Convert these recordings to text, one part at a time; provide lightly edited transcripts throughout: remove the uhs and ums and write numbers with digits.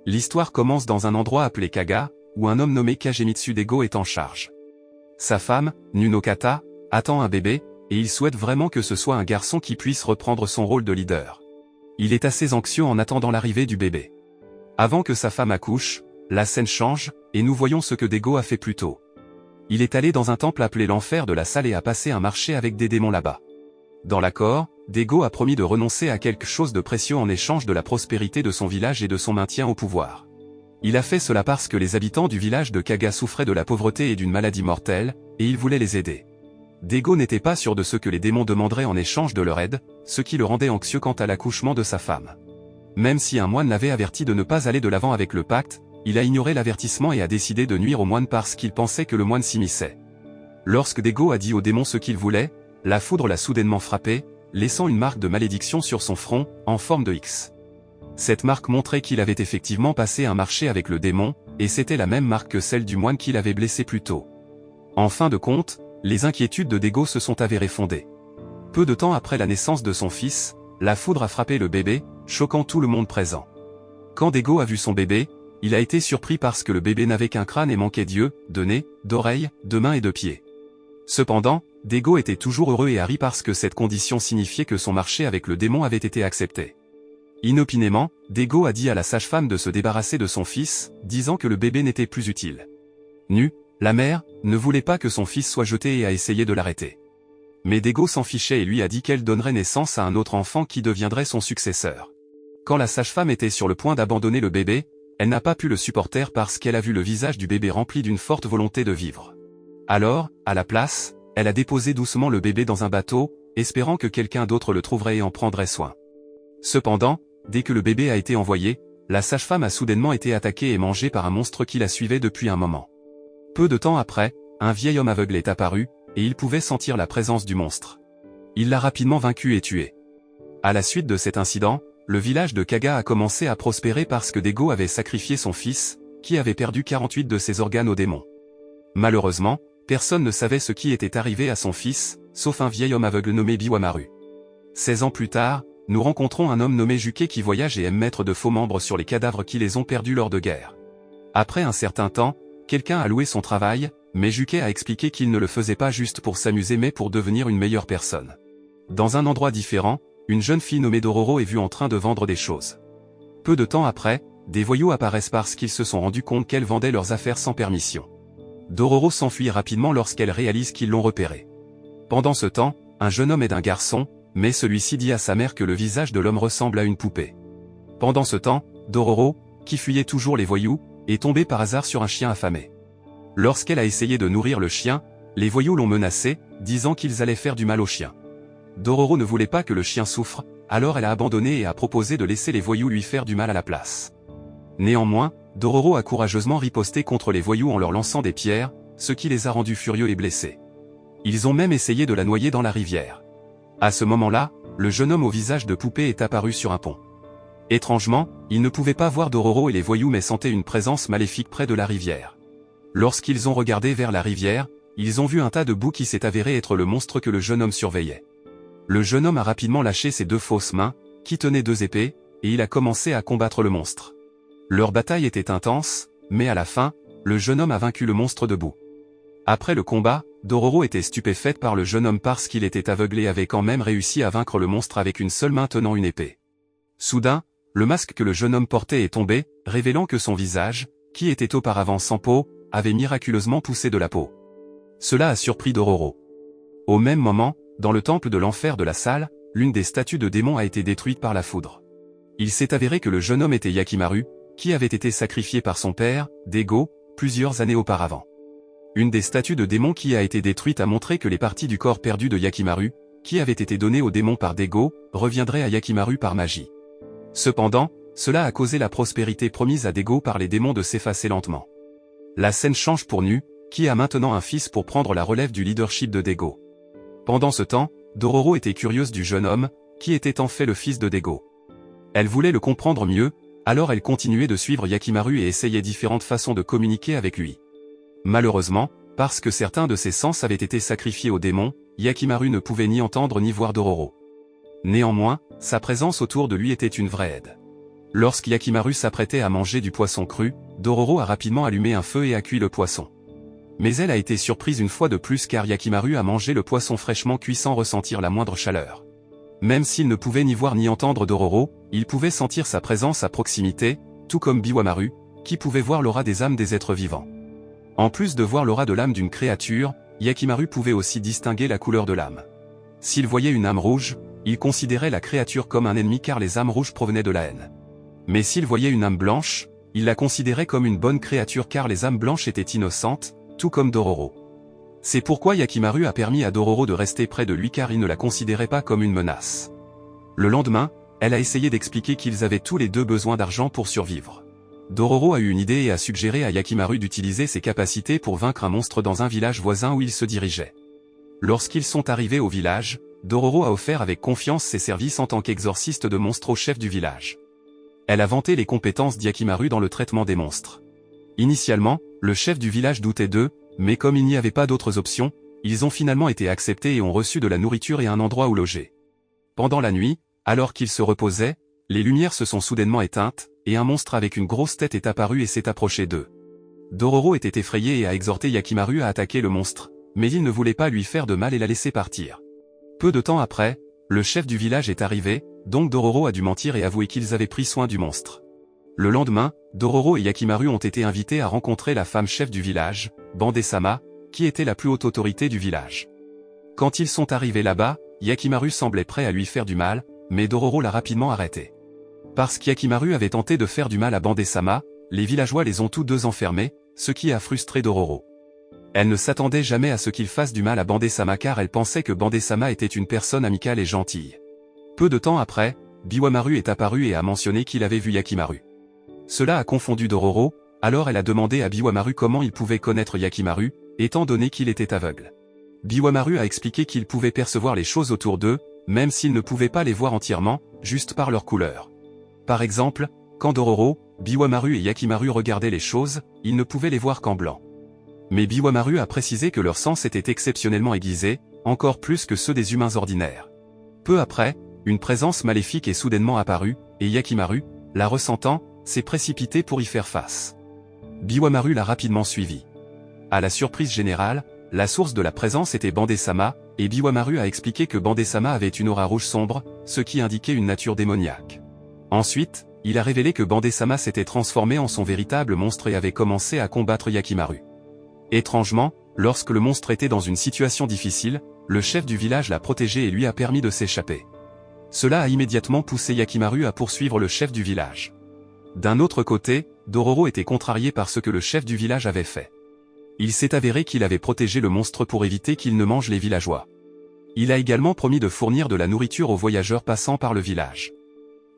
L'histoire commence dans un endroit appelé Kaga, où un homme nommé Kagemitsu Dego est en charge. Sa femme, Nunokata, attend un bébé, et il souhaite vraiment que ce soit un garçon qui puisse reprendre son rôle de leader. Il est assez anxieux en attendant l'arrivée du bébé. Avant que sa femme accouche, la scène change, et nous voyons ce que Dego a fait plus tôt. Il est allé dans un temple appelé l'enfer de la salle et a passé un marché avec des démons là-bas. Dans l'accord, Dego a promis de renoncer à quelque chose de précieux en échange de la prospérité de son village et de son maintien au pouvoir. Il a fait cela parce que les habitants du village de Kaga souffraient de la pauvreté et d'une maladie mortelle, et il voulait les aider. Dego n'était pas sûr de ce que les démons demanderaient en échange de leur aide, ce qui le rendait anxieux quant à l'accouchement de sa femme. Même si un moine l'avait averti de ne pas aller de l'avant avec le pacte, il a ignoré l'avertissement et a décidé de nuire au moine parce qu'il pensait que le moine s'immisçait. Lorsque Dego a dit aux démons ce qu'il voulait, la foudre l'a soudainement frappé, laissant une marque de malédiction sur son front, en forme de X. Cette marque montrait qu'il avait effectivement passé un marché avec le démon, et c'était la même marque que celle du moine qu'il avait blessé plus tôt. En fin de compte, les inquiétudes de Dego se sont avérées fondées. Peu de temps après la naissance de son fils, la foudre a frappé le bébé, choquant tout le monde présent. Quand Dego a vu son bébé, il a été surpris parce que le bébé n'avait qu'un crâne et manquait d'yeux, de nez, d'oreilles, de mains et de pieds. Cependant, Dego était toujours heureux et a ri parce que cette condition signifiait que son marché avec le démon avait été accepté. Inopinément, Dego a dit à la sage-femme de se débarrasser de son fils, disant que le bébé n'était plus utile. Nue, la mère ne voulait pas que son fils soit jeté et a essayé de l'arrêter. Mais Dego s'en fichait et lui a dit qu'elle donnerait naissance à un autre enfant qui deviendrait son successeur. Quand la sage-femme était sur le point d'abandonner le bébé, elle n'a pas pu le supporter parce qu'elle a vu le visage du bébé rempli d'une forte volonté de vivre. Alors, à la place, elle a déposé doucement le bébé dans un bateau, espérant que quelqu'un d'autre le trouverait et en prendrait soin. Cependant, dès que le bébé a été envoyé, la sage-femme a soudainement été attaquée et mangée par un monstre qui la suivait depuis un moment. Peu de temps après, un vieil homme aveugle est apparu, et il pouvait sentir la présence du monstre. Il l'a rapidement vaincu et tué. À la suite de cet incident, le village de Kaga a commencé à prospérer parce que Dego avait sacrifié son fils, qui avait perdu 48 de ses organes au démon. Malheureusement, personne ne savait ce qui était arrivé à son fils, sauf un vieil homme aveugle nommé Biwamaru. 16 ans plus tard, nous rencontrons un homme nommé Juke qui voyage et aime mettre de faux membres sur les cadavres qui les ont perdus lors de guerre. Après un certain temps, quelqu'un a loué son travail, mais Juke a expliqué qu'il ne le faisait pas juste pour s'amuser mais pour devenir une meilleure personne. Dans un endroit différent, une jeune fille nommée Dororo est vue en train de vendre des choses. Peu de temps après, des voyous apparaissent parce qu'ils se sont rendus compte qu'elle vendait leurs affaires sans permission. Dororo s'enfuit rapidement lorsqu'elle réalise qu'ils l'ont repéré. Pendant ce temps, un jeune homme aide un garçon, mais celui-ci dit à sa mère que le visage de l'homme ressemble à une poupée. Pendant ce temps, Dororo, qui fuyait toujours les voyous, est tombée par hasard sur un chien affamé. Lorsqu'elle a essayé de nourrir le chien, les voyous l'ont menacé, disant qu'ils allaient faire du mal au chien. Dororo ne voulait pas que le chien souffre, alors elle a abandonné et a proposé de laisser les voyous lui faire du mal à la place. Néanmoins, Dororo a courageusement riposté contre les voyous en leur lançant des pierres, ce qui les a rendus furieux et blessés. Ils ont même essayé de la noyer dans la rivière. À ce moment-là, le jeune homme au visage de poupée est apparu sur un pont. Étrangement, il ne pouvait pas voir Dororo et les voyous mais sentait une présence maléfique près de la rivière. Lorsqu'ils ont regardé vers la rivière, ils ont vu un tas de boue qui s'est avéré être le monstre que le jeune homme surveillait. Le jeune homme a rapidement lâché ses deux fausses mains, qui tenaient deux épées, et il a commencé à combattre le monstre. Leur bataille était intense, mais à la fin, le jeune homme a vaincu le monstre de boue. Après le combat, Dororo était stupéfaite par le jeune homme parce qu'il était aveuglé et avait quand même réussi à vaincre le monstre avec une seule main tenant une épée. Soudain, le masque que le jeune homme portait est tombé, révélant que son visage, qui était auparavant sans peau, avait miraculeusement poussé de la peau. Cela a surpris Dororo. Au même moment, dans le temple de l'enfer de la salle, l'une des statues de démons a été détruite par la foudre. Il s'est avéré que le jeune homme était Yakimaru, qui avait été sacrifié par son père, Dego, plusieurs années auparavant. Une des statues de démons qui a été détruite a montré que les parties du corps perdu de Yakimaru, qui avaient été données au démon par Dego, reviendraient à Yakimaru par magie. Cependant, cela a causé la prospérité promise à Dego par les démons de s'effacer lentement. La scène change pour Nu, qui a maintenant un fils pour prendre la relève du leadership de Dego. Pendant ce temps, Dororo était curieuse du jeune homme, qui était en fait le fils de Dego. Elle voulait le comprendre mieux, alors elle continuait de suivre Yakimaru et essayait différentes façons de communiquer avec lui. Malheureusement, parce que certains de ses sens avaient été sacrifiés aux démons, Yakimaru ne pouvait ni entendre ni voir Dororo. Néanmoins, sa présence autour de lui était une vraie aide. Lorsqu'Yakimaru s'apprêtait à manger du poisson cru, Dororo a rapidement allumé un feu et a cuit le poisson. Mais elle a été surprise une fois de plus car Yakimaru a mangé le poisson fraîchement cuit sans ressentir la moindre chaleur. Même s'il ne pouvait ni voir ni entendre Dororo, il pouvait sentir sa présence à proximité, tout comme Biwamaru, qui pouvait voir l'aura des âmes des êtres vivants. En plus de voir l'aura de l'âme d'une créature, Yakimaru pouvait aussi distinguer la couleur de l'âme. S'il voyait une âme rouge, il considérait la créature comme un ennemi car les âmes rouges provenaient de la haine. Mais s'il voyait une âme blanche, il la considérait comme une bonne créature car les âmes blanches étaient innocentes, tout comme Dororo. C'est pourquoi Yakimaru a permis à Dororo de rester près de lui car il ne la considérait pas comme une menace. Le lendemain, elle a essayé d'expliquer qu'ils avaient tous les deux besoin d'argent pour survivre. Dororo a eu une idée et a suggéré à Yakimaru d'utiliser ses capacités pour vaincre un monstre dans un village voisin où il se dirigeait. Lorsqu'ils sont arrivés au village, Dororo a offert avec confiance ses services en tant qu'exorciste de monstres au chef du village. Elle a vanté les compétences d'Yakimaru dans le traitement des monstres. Initialement, le chef du village doutait d'eux, mais comme il n'y avait pas d'autres options, ils ont finalement été acceptés et ont reçu de la nourriture et un endroit où loger. Pendant la nuit, alors qu'ils se reposaient, les lumières se sont soudainement éteintes, et un monstre avec une grosse tête est apparu et s'est approché d'eux. Dororo était effrayé et a exhorté Yakimaru à attaquer le monstre, mais il ne voulait pas lui faire de mal et la laisser partir. Peu de temps après, le chef du village est arrivé, donc Dororo a dû mentir et avouer qu'ils avaient pris soin du monstre. Le lendemain, Dororo et Yakimaru ont été invités à rencontrer la femme chef du village, Bande-sama, qui était la plus haute autorité du village. Quand ils sont arrivés là-bas, Yakimaru semblait prêt à lui faire du mal, mais Dororo l'a rapidement arrêté. Parce qu'Yakimaru avait tenté de faire du mal à Bande-sama, les villageois les ont tous deux enfermés, ce qui a frustré Dororo. Elle ne s'attendait jamais à ce qu'il fasse du mal à Bande-sama car elle pensait que Bande-sama était une personne amicale et gentille. Peu de temps après, Biwamaru est apparu et a mentionné qu'il avait vu Yakimaru. Cela a confondu Dororo, alors elle a demandé à Biwamaru comment il pouvait connaître Yakimaru, étant donné qu'il était aveugle. Biwamaru a expliqué qu'il pouvait percevoir les choses autour d'eux, même s'il ne pouvait pas les voir entièrement, juste par leur couleur. Par exemple, quand Dororo, Biwamaru et Yakimaru regardaient les choses, ils ne pouvaient les voir qu'en blanc. Mais Biwamaru a précisé que leurs sens étaient exceptionnellement aiguisés, encore plus que ceux des humains ordinaires. Peu après, une présence maléfique est soudainement apparue, et Yakimaru, la ressentant, s'est précipité pour y faire face. Biwamaru l'a rapidement suivi. À la surprise générale, la source de la présence était Bande-sama, et Biwamaru a expliqué que Bande-sama avait une aura rouge sombre, ce qui indiquait une nature démoniaque. Ensuite, il a révélé que Bande-sama s'était transformé en son véritable monstre et avait commencé à combattre Yakimaru. Étrangement, lorsque le monstre était dans une situation difficile, le chef du village l'a protégé et lui a permis de s'échapper. Cela a immédiatement poussé Yakimaru à poursuivre le chef du village. D'un autre côté, Dororo était contrarié par ce que le chef du village avait fait. Il s'est avéré qu'il avait protégé le monstre pour éviter qu'il ne mange les villageois. Il a également promis de fournir de la nourriture aux voyageurs passant par le village.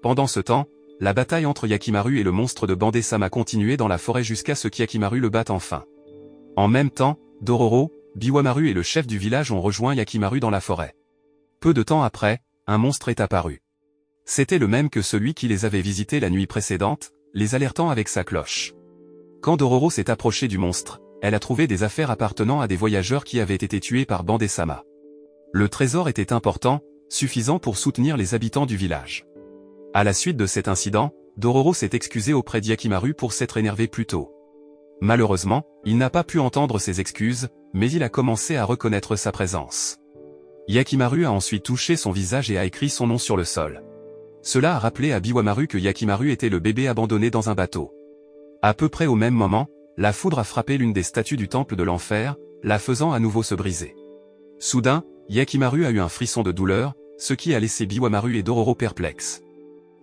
Pendant ce temps, la bataille entre Yakimaru et le monstre de Bande-sama continuait dans la forêt jusqu'à ce qu'Yakimaru le batte enfin. En même temps, Dororo, Biwamaru et le chef du village ont rejoint Yakimaru dans la forêt. Peu de temps après, un monstre est apparu. C'était le même que celui qui les avait visités la nuit précédente, les alertant avec sa cloche. Quand Dororo s'est approché du monstre, elle a trouvé des affaires appartenant à des voyageurs qui avaient été tués par Bande-sama. Le trésor était important, suffisant pour soutenir les habitants du village. À la suite de cet incident, Dororo s'est excusé auprès d'Yakimaru pour s'être énervé plus tôt. Malheureusement, il n'a pas pu entendre ses excuses, mais il a commencé à reconnaître sa présence. Yakimaru a ensuite touché son visage et a écrit son nom sur le sol. Cela a rappelé à Biwamaru que Yakimaru était le bébé abandonné dans un bateau. À peu près au même moment, la foudre a frappé l'une des statues du temple de l'enfer, la faisant à nouveau se briser. Soudain, Yakimaru a eu un frisson de douleur, ce qui a laissé Biwamaru et Dororo perplexes.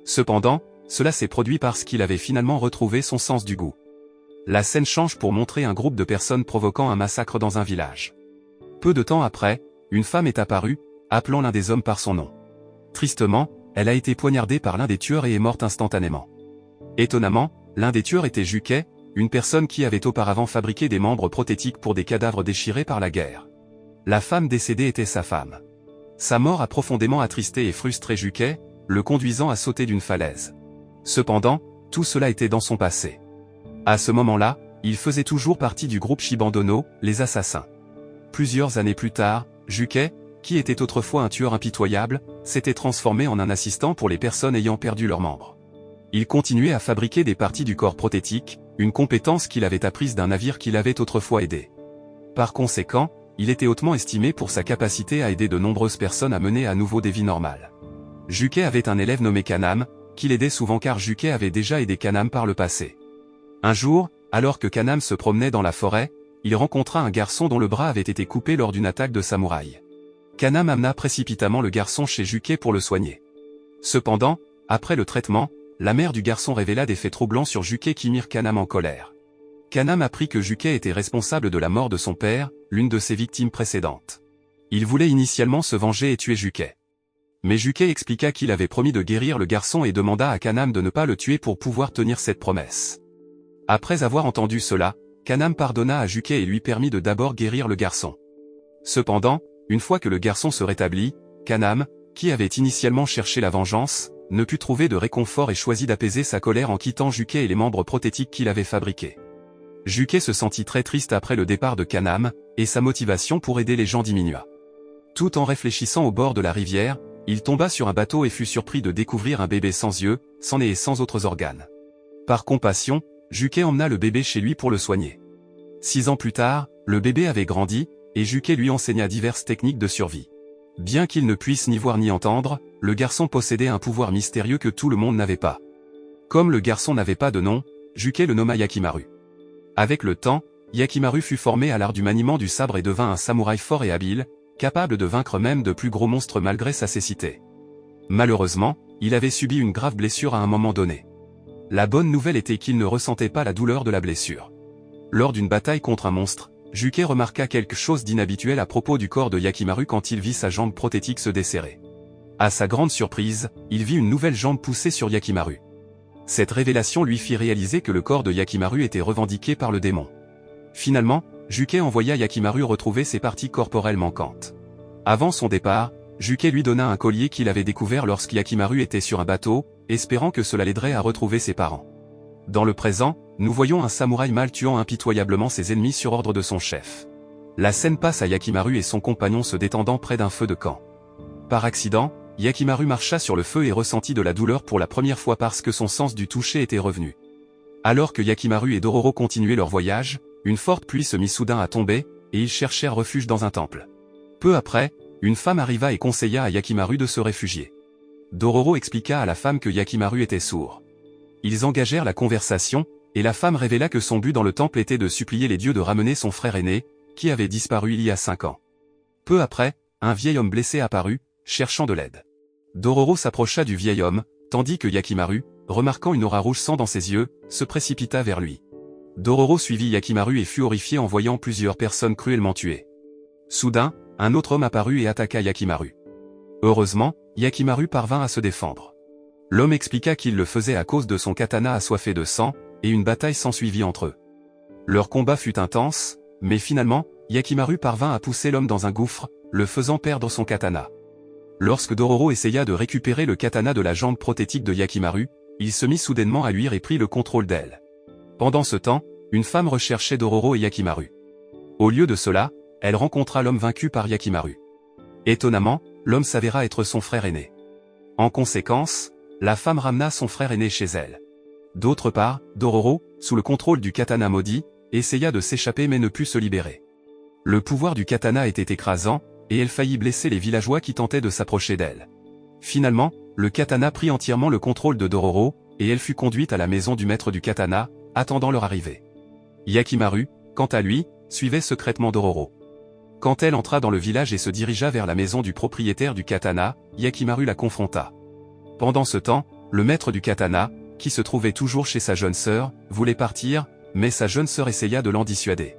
Cependant, cela s'est produit parce qu'il avait finalement retrouvé son sens du goût. La scène change pour montrer un groupe de personnes provoquant un massacre dans un village. Peu de temps après, une femme est apparue, appelant l'un des hommes par son nom. Tristement, elle a été poignardée par l'un des tueurs et est morte instantanément. Étonnamment, l'un des tueurs était Jukai, une personne qui avait auparavant fabriqué des membres prothétiques pour des cadavres déchirés par la guerre. La femme décédée était sa femme. Sa mort a profondément attristé et frustré Jukai, le conduisant à sauter d'une falaise. Cependant, tout cela était dans son passé. À ce moment-là, il faisait toujours partie du groupe Shibandono, les assassins. Plusieurs années plus tard, Jukai, qui était autrefois un tueur impitoyable, s'était transformé en un assistant pour les personnes ayant perdu leurs membres. Il continuait à fabriquer des parties du corps prothétique, une compétence qu'il avait apprise d'un navire qui l'avait autrefois aidé. Par conséquent, il était hautement estimé pour sa capacité à aider de nombreuses personnes à mener à nouveau des vies normales. Juquet avait un élève nommé Kanam, qui l'aidait souvent car Juquet avait déjà aidé Kanam par le passé. Un jour, alors que Kanam se promenait dans la forêt, il rencontra un garçon dont le bras avait été coupé lors d'une attaque de samouraï. Kanam amena précipitamment le garçon chez Juquet pour le soigner. Cependant, après le traitement, la mère du garçon révéla des faits troublants sur Juquet qui mirent Kanam en colère. Kanam apprit que Juquet était responsable de la mort de son père, l'une de ses victimes précédentes. Il voulait initialement se venger et tuer Juquet. Mais Juquet expliqua qu'il avait promis de guérir le garçon et demanda à Kanam de ne pas le tuer pour pouvoir tenir cette promesse. Après avoir entendu cela, Kanam pardonna à Juquet et lui permit de d'abord guérir le garçon. Cependant, une fois que le garçon se rétablit, Kanam, qui avait initialement cherché la vengeance, ne put trouver de réconfort et choisit d'apaiser sa colère en quittant Juquet et les membres prothétiques qu'il avait fabriqués. Juquet se sentit très triste après le départ de Kanam, et sa motivation pour aider les gens diminua. Tout en réfléchissant au bord de la rivière, il tomba sur un bateau et fut surpris de découvrir un bébé sans yeux, sans nez et sans autres organes. Par compassion, Juquet emmena le bébé chez lui pour le soigner. 6 ans plus tard, le bébé avait grandi, et Juquet lui enseigna diverses techniques de survie. Bien qu'il ne puisse ni voir ni entendre, le garçon possédait un pouvoir mystérieux que tout le monde n'avait pas. Comme le garçon n'avait pas de nom, Juquet le nomma Yakimaru. Avec le temps, Yakimaru fut formé à l'art du maniement du sabre et devint un samouraï fort et habile, capable de vaincre même de plus gros monstres malgré sa cécité. Malheureusement, il avait subi une grave blessure à un moment donné. La bonne nouvelle était qu'il ne ressentait pas la douleur de la blessure. Lors d'une bataille contre un monstre, Juquet remarqua quelque chose d'inhabituel à propos du corps de Yakimaru quand il vit sa jambe prothétique se desserrer. À sa grande surprise, il vit une nouvelle jambe pousser sur Yakimaru. Cette révélation lui fit réaliser que le corps de Yakimaru était revendiqué par le démon. Finalement, Juquet envoya Yakimaru retrouver ses parties corporelles manquantes. Avant son départ, Juquet lui donna un collier qu'il avait découvert lorsque Yakimaru était sur un bateau, espérant que cela l'aiderait à retrouver ses parents. Dans le présent, nous voyons un samouraï mâle tuant impitoyablement ses ennemis sur ordre de son chef. La scène passe à Yakimaru et son compagnon se détendant près d'un feu de camp. Par accident, Yakimaru marcha sur le feu et ressentit de la douleur pour la première fois parce que son sens du toucher était revenu. Alors que Yakimaru et Dororo continuaient leur voyage, une forte pluie se mit soudain à tomber, et ils cherchèrent refuge dans un temple. Peu après, une femme arriva et conseilla à Yakimaru de se réfugier. Dororo expliqua à la femme que Yakimaru était sourd. Ils engagèrent la conversation, et la femme révéla que son but dans le temple était de supplier les dieux de ramener son frère aîné, qui avait disparu il y a 5 ans. Peu après, un vieil homme blessé apparut, cherchant de l'aide. Dororo s'approcha du vieil homme, tandis que Yakimaru, remarquant une aura rouge sang dans ses yeux, se précipita vers lui. Dororo suivit Yakimaru et fut horrifié en voyant plusieurs personnes cruellement tuées. Soudain, un autre homme apparut et attaqua Yakimaru. Heureusement, Yakimaru parvint à se défendre. L'homme expliqua qu'il le faisait à cause de son katana assoiffé de sang, et une bataille s'ensuivit entre eux. Leur combat fut intense, mais finalement, Yakimaru parvint à pousser l'homme dans un gouffre, le faisant perdre son katana. Lorsque Dororo essaya de récupérer le katana de la jambe prothétique de Yakimaru, il se mit soudainement à luire et prit le contrôle d'elle. Pendant ce temps, une femme recherchait Dororo et Yakimaru. Au lieu de cela, elle rencontra l'homme vaincu par Yakimaru. Étonnamment, l'homme s'avéra être son frère aîné. En conséquence, la femme ramena son frère aîné chez elle. D'autre part, Dororo, sous le contrôle du katana maudit, essaya de s'échapper mais ne put se libérer. Le pouvoir du katana était écrasant, et elle faillit blesser les villageois qui tentaient de s'approcher d'elle. Finalement, le katana prit entièrement le contrôle de Dororo, et elle fut conduite à la maison du maître du katana, attendant leur arrivée. Yakimaru, quant à lui, suivait secrètement Dororo. Quand elle entra dans le village et se dirigea vers la maison du propriétaire du katana, Yakimaru la confronta. Pendant ce temps, le maître du katana, qui se trouvait toujours chez sa jeune sœur, voulait partir, mais sa jeune sœur essaya de l'en dissuader.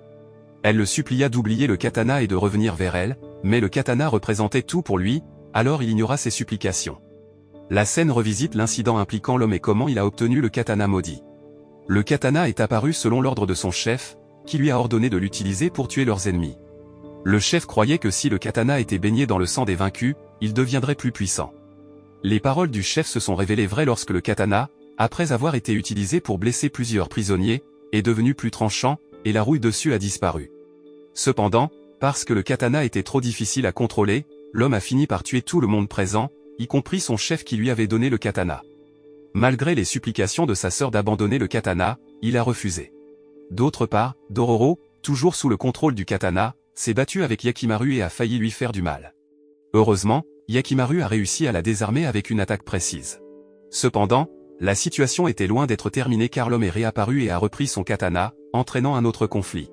Elle le supplia d'oublier le katana et de revenir vers elle, mais le katana représentait tout pour lui, alors il ignora ses supplications. La scène revisite l'incident impliquant l'homme et comment il a obtenu le katana maudit. Le katana est apparu selon l'ordre de son chef, qui lui a ordonné de l'utiliser pour tuer leurs ennemis. Le chef croyait que si le katana était baigné dans le sang des vaincus, il deviendrait plus puissant. Les paroles du chef se sont révélées vraies lorsque le katana, après avoir été utilisé pour blesser plusieurs prisonniers, est devenu plus tranchant, et la rouille dessus a disparu. Cependant, parce que le katana était trop difficile à contrôler, l'homme a fini par tuer tout le monde présent, y compris son chef qui lui avait donné le katana. Malgré les supplications de sa sœur d'abandonner le katana, il a refusé. D'autre part, Dororo, toujours sous le contrôle du katana, s'est battu avec Yakimaru et a failli lui faire du mal. Heureusement, Yakimaru a réussi à la désarmer avec une attaque précise. Cependant, la situation était loin d'être terminée car l'homme est réapparu et a repris son katana, entraînant un autre conflit.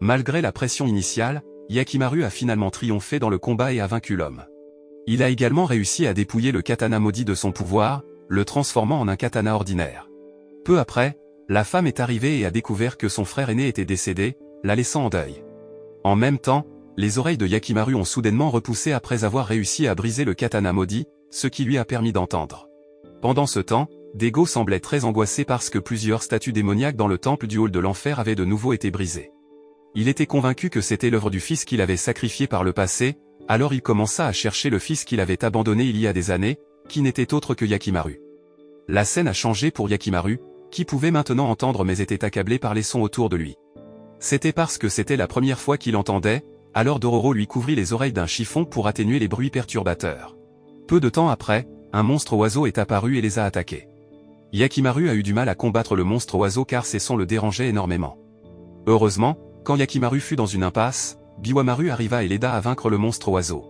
Malgré la pression initiale, Yakimaru a finalement triomphé dans le combat et a vaincu l'homme. Il a également réussi à dépouiller le katana maudit de son pouvoir, le transformant en un katana ordinaire. Peu après, la femme est arrivée et a découvert que son frère aîné était décédé, la laissant en deuil. En même temps, les oreilles de Yakimaru ont soudainement repoussé après avoir réussi à briser le katana maudit, ce qui lui a permis d'entendre. Pendant ce temps, Daigo semblait très angoissé parce que plusieurs statues démoniaques dans le temple du hall de l'enfer avaient de nouveau été brisées. Il était convaincu que c'était l'œuvre du fils qu'il avait sacrifié par le passé, alors il commença à chercher le fils qu'il avait abandonné il y a des années, qui n'était autre que Yakimaru. La scène a changé pour Yakimaru, qui pouvait maintenant entendre mais était accablé par les sons autour de lui. C'était parce que c'était la première fois qu'il entendait, alors Dororo lui couvrit les oreilles d'un chiffon pour atténuer les bruits perturbateurs. Peu de temps après, un monstre oiseau est apparu et les a attaqués. Yakimaru a eu du mal à combattre le monstre oiseau car ces sons le dérangeaient énormément. Heureusement, quand Yakimaru fut dans une impasse, Biwamaru arriva et l'aida à vaincre le monstre oiseau.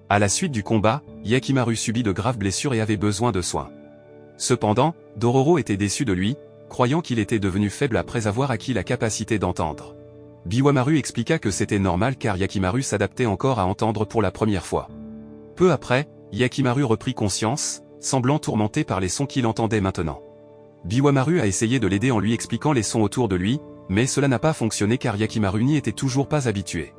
À la suite du combat, Yakimaru subit de graves blessures et avait besoin de soins. Cependant, Dororo était déçu de lui, croyant qu'il était devenu faible après avoir acquis la capacité d'entendre. Biwamaru expliqua que c'était normal car Yakimaru s'adaptait encore à entendre pour la première fois. Peu après, Yakimaru reprit conscience, semblant tourmenté par les sons qu'il entendait maintenant. Biwamaru a essayé de l'aider en lui expliquant les sons autour de lui, mais cela n'a pas fonctionné car Yakimaru n'y était toujours pas habitué.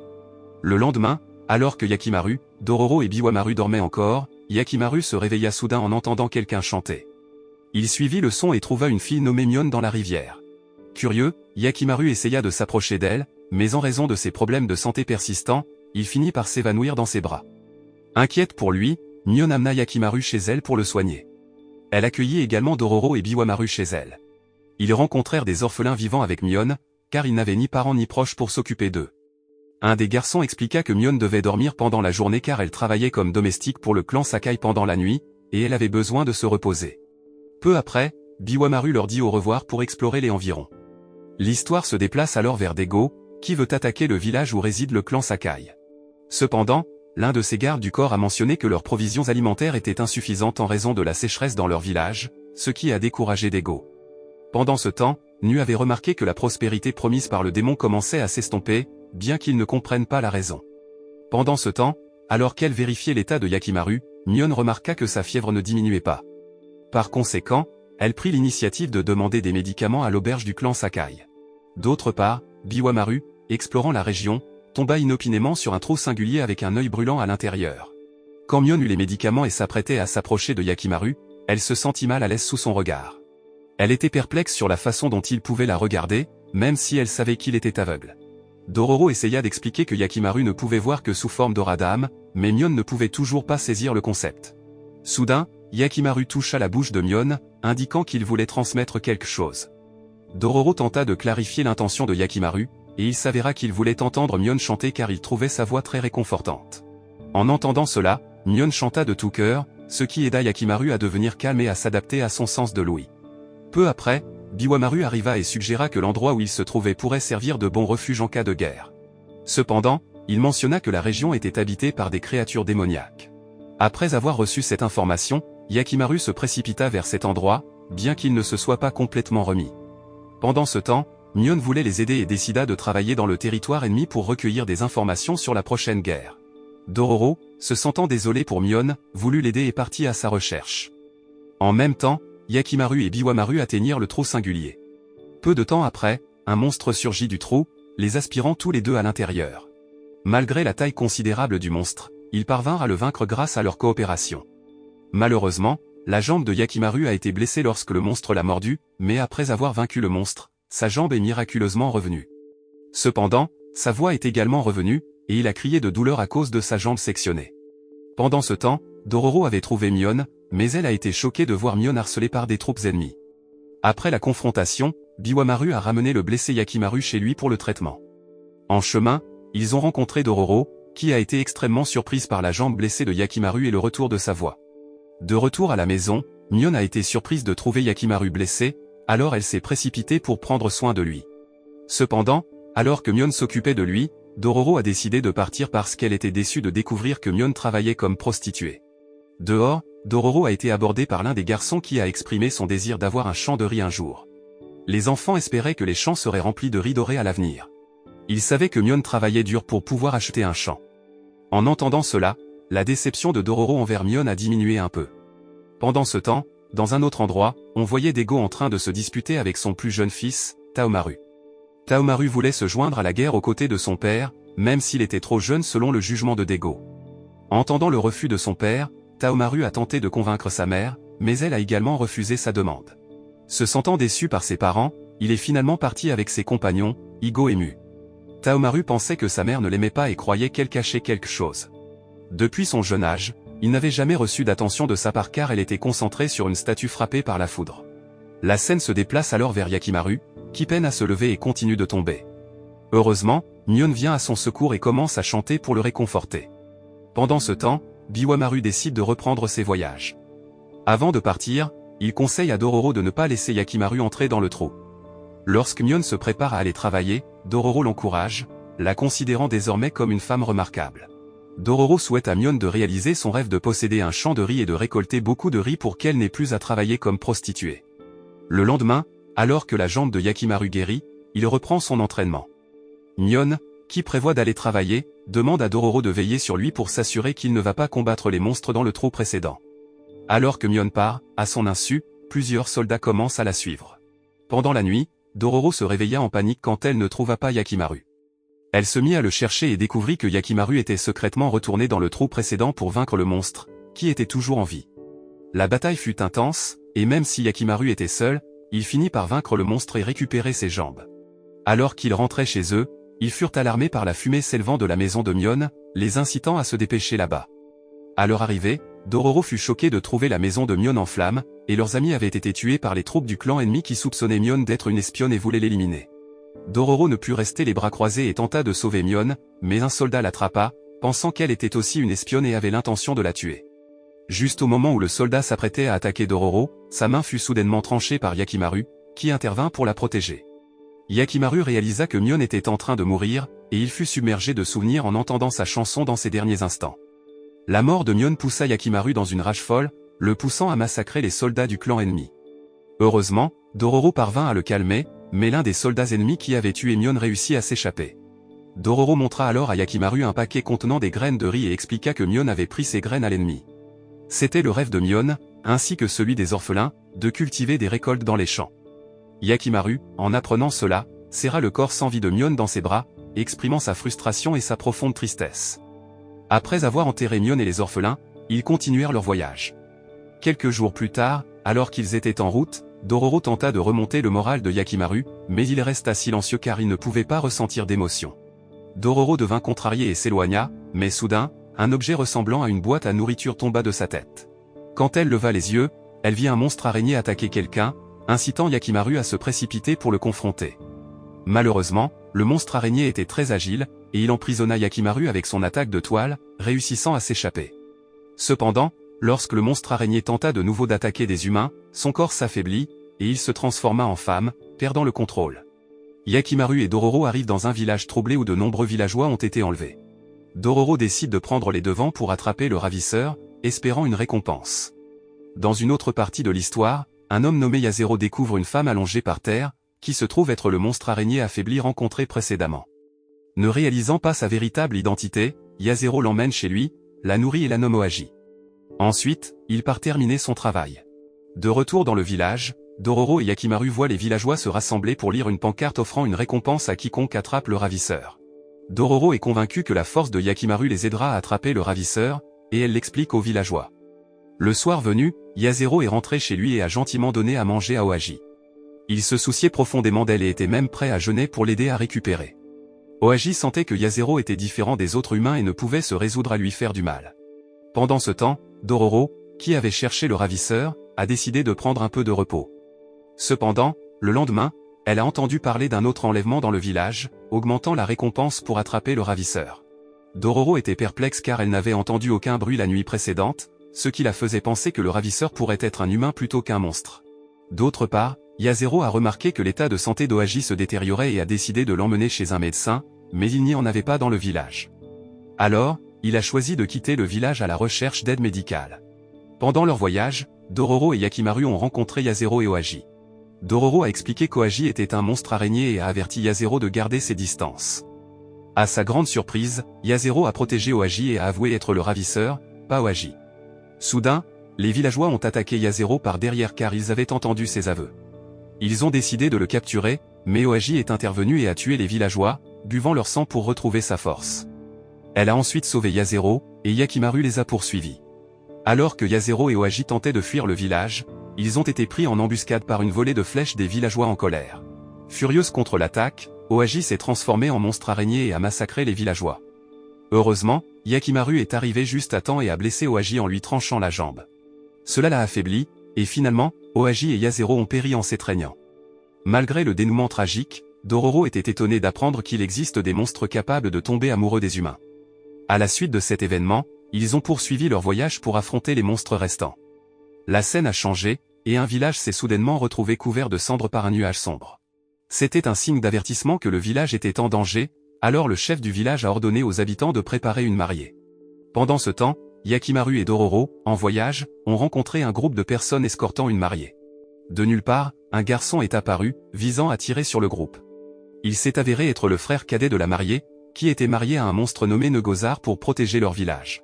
Le lendemain, alors que Yakimaru, Dororo et Biwamaru dormaient encore, Yakimaru se réveilla soudain en entendant quelqu'un chanter. Il suivit le son et trouva une fille nommée Mion dans la rivière. Curieux, Yakimaru essaya de s'approcher d'elle, mais en raison de ses problèmes de santé persistants, il finit par s'évanouir dans ses bras. Inquiète pour lui, Mion amena Yakimaru chez elle pour le soigner. Elle accueillit également Dororo et Biwamaru chez elle. Ils rencontrèrent des orphelins vivant avec Mion, car ils n'avaient ni parents ni proches pour s'occuper d'eux. Un des garçons expliqua que Mion devait dormir pendant la journée car elle travaillait comme domestique pour le clan Sakai pendant la nuit, et elle avait besoin de se reposer. Peu après, Biwamaru leur dit au revoir pour explorer les environs. L'histoire se déplace alors vers Daigo, qui veut attaquer le village où réside le clan Sakai. Cependant, l'un de ses gardes du corps a mentionné que leurs provisions alimentaires étaient insuffisantes en raison de la sécheresse dans leur village, ce qui a découragé Daigo. Pendant ce temps, Nu avait remarqué que la prospérité promise par le démon commençait à s'estomper, bien qu'il ne comprenne pas la raison. Pendant ce temps, alors qu'elle vérifiait l'état de Yakimaru, Mion remarqua que sa fièvre ne diminuait pas. Par conséquent, elle prit l'initiative de demander des médicaments à l'auberge du clan Sakai. D'autre part, Biwamaru, explorant la région, tomba inopinément sur un trou singulier avec un œil brûlant à l'intérieur. Quand Mion eut les médicaments et s'apprêtait à s'approcher de Yakimaru, elle se sentit mal à l'aise sous son regard. Elle était perplexe sur la façon dont il pouvait la regarder, même si elle savait qu'il était aveugle. Dororo essaya d'expliquer que Yakimaru ne pouvait voir que sous forme d'aura d'âme, mais Mion ne pouvait toujours pas saisir le concept. Soudain, Yakimaru toucha la bouche de Mion, indiquant qu'il voulait transmettre quelque chose. Dororo tenta de clarifier l'intention de Yakimaru, et il s'avéra qu'il voulait entendre Mion chanter car il trouvait sa voix très réconfortante. En entendant cela, Mion chanta de tout cœur, ce qui aida Yakimaru à devenir calme et à s'adapter à son sens de l'ouïe. Peu après, Biwamaru arriva et suggéra que l'endroit où il se trouvait pourrait servir de bon refuge en cas de guerre. Cependant, il mentionna que la région était habitée par des créatures démoniaques. Après avoir reçu cette information, Yakimaru se précipita vers cet endroit, bien qu'il ne se soit pas complètement remis. Pendant ce temps, Mion voulait les aider et décida de travailler dans le territoire ennemi pour recueillir des informations sur la prochaine guerre. Dororo, se sentant désolé pour Mion, voulut l'aider et partit à sa recherche. En même temps, Yakimaru et Biwamaru atteignirent le trou singulier. Peu de temps après, un monstre surgit du trou, les aspirant tous les deux à l'intérieur. Malgré la taille considérable du monstre, ils parvinrent à le vaincre grâce à leur coopération. Malheureusement, la jambe de Yakimaru a été blessée lorsque le monstre l'a mordu, mais après avoir vaincu le monstre, sa jambe est miraculeusement revenue. Cependant, sa voix est également revenue, et il a crié de douleur à cause de sa jambe sectionnée. Pendant ce temps, Dororo avait trouvé Mion, mais elle a été choquée de voir Mion harcelé par des troupes ennemies. Après la confrontation, Biwamaru a ramené le blessé Yakimaru chez lui pour le traitement. En chemin, ils ont rencontré Dororo, qui a été extrêmement surprise par la jambe blessée de Yakimaru et le retour de sa voix. De retour à la maison, Mion a été surprise de trouver Yakimaru blessé, alors elle s'est précipitée pour prendre soin de lui. Cependant, alors que Mion s'occupait de lui, Dororo a décidé de partir parce qu'elle était déçue de découvrir que Mion travaillait comme prostituée. Dehors, Dororo a été abordé par l'un des garçons qui a exprimé son désir d'avoir un champ de riz un jour. Les enfants espéraient que les champs seraient remplis de riz doré à l'avenir. Ils savaient que Mion travaillait dur pour pouvoir acheter un champ. En entendant cela, la déception de Dororo envers Mion a diminué un peu. Pendant ce temps, dans un autre endroit, on voyait Dego en train de se disputer avec son plus jeune fils, Taomaru. Taomaru voulait se joindre à la guerre aux côtés de son père, même s'il était trop jeune selon le jugement de Dego. Entendant le refus de son père, Taomaru a tenté de convaincre sa mère, mais elle a également refusé sa demande. Se sentant déçu par ses parents, il est finalement parti avec ses compagnons, Igo et Mu. Taomaru pensait que sa mère ne l'aimait pas et croyait qu'elle cachait quelque chose. Depuis son jeune âge, il n'avait jamais reçu d'attention de sa part car elle était concentrée sur une statue frappée par la foudre. La scène se déplace alors vers Yakimaru, qui peine à se lever et continue de tomber. Heureusement, Mion vient à son secours et commence à chanter pour le réconforter. Pendant ce temps, Biwamaru décide de reprendre ses voyages. Avant de partir, il conseille à Dororo de ne pas laisser Yakimaru entrer dans le trou. Lorsque Mion se prépare à aller travailler, Dororo l'encourage, la considérant désormais comme une femme remarquable. Dororo souhaite à Mion de réaliser son rêve de posséder un champ de riz et de récolter beaucoup de riz pour qu'elle n'ait plus à travailler comme prostituée. Le lendemain, alors que la jambe de Yakimaru guérit, il reprend son entraînement. Mion, qui prévoit d'aller travailler, demande à Dororo de veiller sur lui pour s'assurer qu'il ne va pas combattre les monstres dans le trou précédent. Alors que Mion part, à son insu, plusieurs soldats commencent à la suivre. Pendant la nuit, Dororo se réveilla en panique quand elle ne trouva pas Yakimaru. Elle se mit à le chercher et découvrit que Yakimaru était secrètement retourné dans le trou précédent pour vaincre le monstre, qui était toujours en vie. La bataille fut intense, et même si Yakimaru était seul, il finit par vaincre le monstre et récupérer ses jambes. Alors qu'ils rentraient chez eux, ils furent alarmés par la fumée s'élevant de la maison de Mion, les incitant à se dépêcher là-bas. À leur arrivée, Dororo fut choqué de trouver la maison de Mion en flammes, et leurs amis avaient été tués par les troupes du clan ennemi qui soupçonnaient Mion d'être une espionne et voulaient l'éliminer. Dororo ne put rester les bras croisés et tenta de sauver Mion, mais un soldat l'attrapa, pensant qu'elle était aussi une espionne et avait l'intention de la tuer. Juste au moment où le soldat s'apprêtait à attaquer Dororo, sa main fut soudainement tranchée par Yakimaru, qui intervint pour la protéger. Yakimaru réalisa que Mion était en train de mourir, et il fut submergé de souvenirs en entendant sa chanson dans ses derniers instants. La mort de Mion poussa Yakimaru dans une rage folle, le poussant à massacrer les soldats du clan ennemi. Heureusement, Dororo parvint à le calmer, mais l'un des soldats ennemis qui avait tué Mion réussit à s'échapper. Dororo montra alors à Yakimaru un paquet contenant des graines de riz et expliqua que Mion avait pris ces graines à l'ennemi. C'était le rêve de Mion, ainsi que celui des orphelins, de cultiver des récoltes dans les champs. Yakimaru, en apprenant cela, serra le corps sans vie de Mion dans ses bras, exprimant sa frustration et sa profonde tristesse. Après avoir enterré Mion et les orphelins, ils continuèrent leur voyage. Quelques jours plus tard, alors qu'ils étaient en route, Dororo tenta de remonter le moral de Yakimaru, mais il resta silencieux car il ne pouvait pas ressentir d'émotion. Dororo devint contrarié et s'éloigna, mais soudain, un objet ressemblant à une boîte à nourriture tomba de sa tête. Quand elle leva les yeux, elle vit un monstre araignée attaquer quelqu'un, incitant Yakimaru à se précipiter pour le confronter. Malheureusement, le monstre araignée était très agile, et il emprisonna Yakimaru avec son attaque de toile, réussissant à s'échapper. Cependant, lorsque le monstre araignée tenta de nouveau d'attaquer des humains, son corps s'affaiblit, et il se transforma en femme, perdant le contrôle. Yakimaru et Dororo arrivent dans un village troublé où de nombreux villageois ont été enlevés. Dororo décide de prendre les devants pour attraper le ravisseur, espérant une récompense. Dans une autre partie de l'histoire, un homme nommé Yazero découvre une femme allongée par terre, qui se trouve être le monstre araignée affaibli rencontré précédemment. Ne réalisant pas sa véritable identité, Yazero l'emmène chez lui, la nourrit et la nomme Ohaji. Ensuite, il part terminer son travail. De retour dans le village, Dororo et Yakimaru voient les villageois se rassembler pour lire une pancarte offrant une récompense à quiconque attrape le ravisseur. Dororo est convaincu que la force de Yakimaru les aidera à attraper le ravisseur, et elle l'explique aux villageois. Le soir venu, Yazero est rentré chez lui et a gentiment donné à manger à Ohaji. Il se souciait profondément d'elle et était même prêt à jeûner pour l'aider à récupérer. Ohaji sentait que Yazero était différent des autres humains et ne pouvait se résoudre à lui faire du mal. Pendant ce temps, Dororo, qui avait cherché le ravisseur, a décidé de prendre un peu de repos. Cependant, le lendemain, elle a entendu parler d'un autre enlèvement dans le village, augmentant la récompense pour attraper le ravisseur. Dororo était perplexe car elle n'avait entendu aucun bruit la nuit précédente, ce qui la faisait penser que le ravisseur pourrait être un humain plutôt qu'un monstre. D'autre part, Yazero a remarqué que l'état de santé d'Ohaji se détériorait et a décidé de l'emmener chez un médecin, mais il n'y en avait pas dans le village. Alors, il a choisi de quitter le village à la recherche d'aide médicale. Pendant leur voyage, Dororo et Yakimaru ont rencontré Yazero et Ohaji. Dororo a expliqué qu'Ohaji était un monstre araignée et a averti Yazero de garder ses distances. À sa grande surprise, Yazero a protégé Ohaji et a avoué être le ravisseur, pas Ohaji. Soudain, les villageois ont attaqué Yazero par derrière car ils avaient entendu ses aveux. Ils ont décidé de le capturer, mais Ohaji est intervenu et a tué les villageois, buvant leur sang pour retrouver sa force. Elle a ensuite sauvé Yazero, et Yakimaru les a poursuivis. Alors que Yazero et Ohaji tentaient de fuir le village, ils ont été pris en embuscade par une volée de flèches des villageois en colère. Furieuse contre l'attaque, Ohaji s'est transformé en monstre araignée et a massacré les villageois. Heureusement, Yakimaru est arrivé juste à temps et a blessé Ohaji en lui tranchant la jambe. Cela l'a affaibli, et finalement, Ohaji et Yazero ont péri en s'étreignant. Malgré le dénouement tragique, Dororo était étonné d'apprendre qu'il existe des monstres capables de tomber amoureux des humains. À la suite de cet événement, ils ont poursuivi leur voyage pour affronter les monstres restants. La scène a changé, et un village s'est soudainement retrouvé couvert de cendres par un nuage sombre. C'était un signe d'avertissement que le village était en danger, alors le chef du village a ordonné aux habitants de préparer une mariée. Pendant ce temps, Yakimaru et Dororo, en voyage, ont rencontré un groupe de personnes escortant une mariée. De nulle part, un garçon est apparu, visant à tirer sur le groupe. Il s'est avéré être le frère cadet de la mariée, qui était marié à un monstre nommé Negozar pour protéger leur village.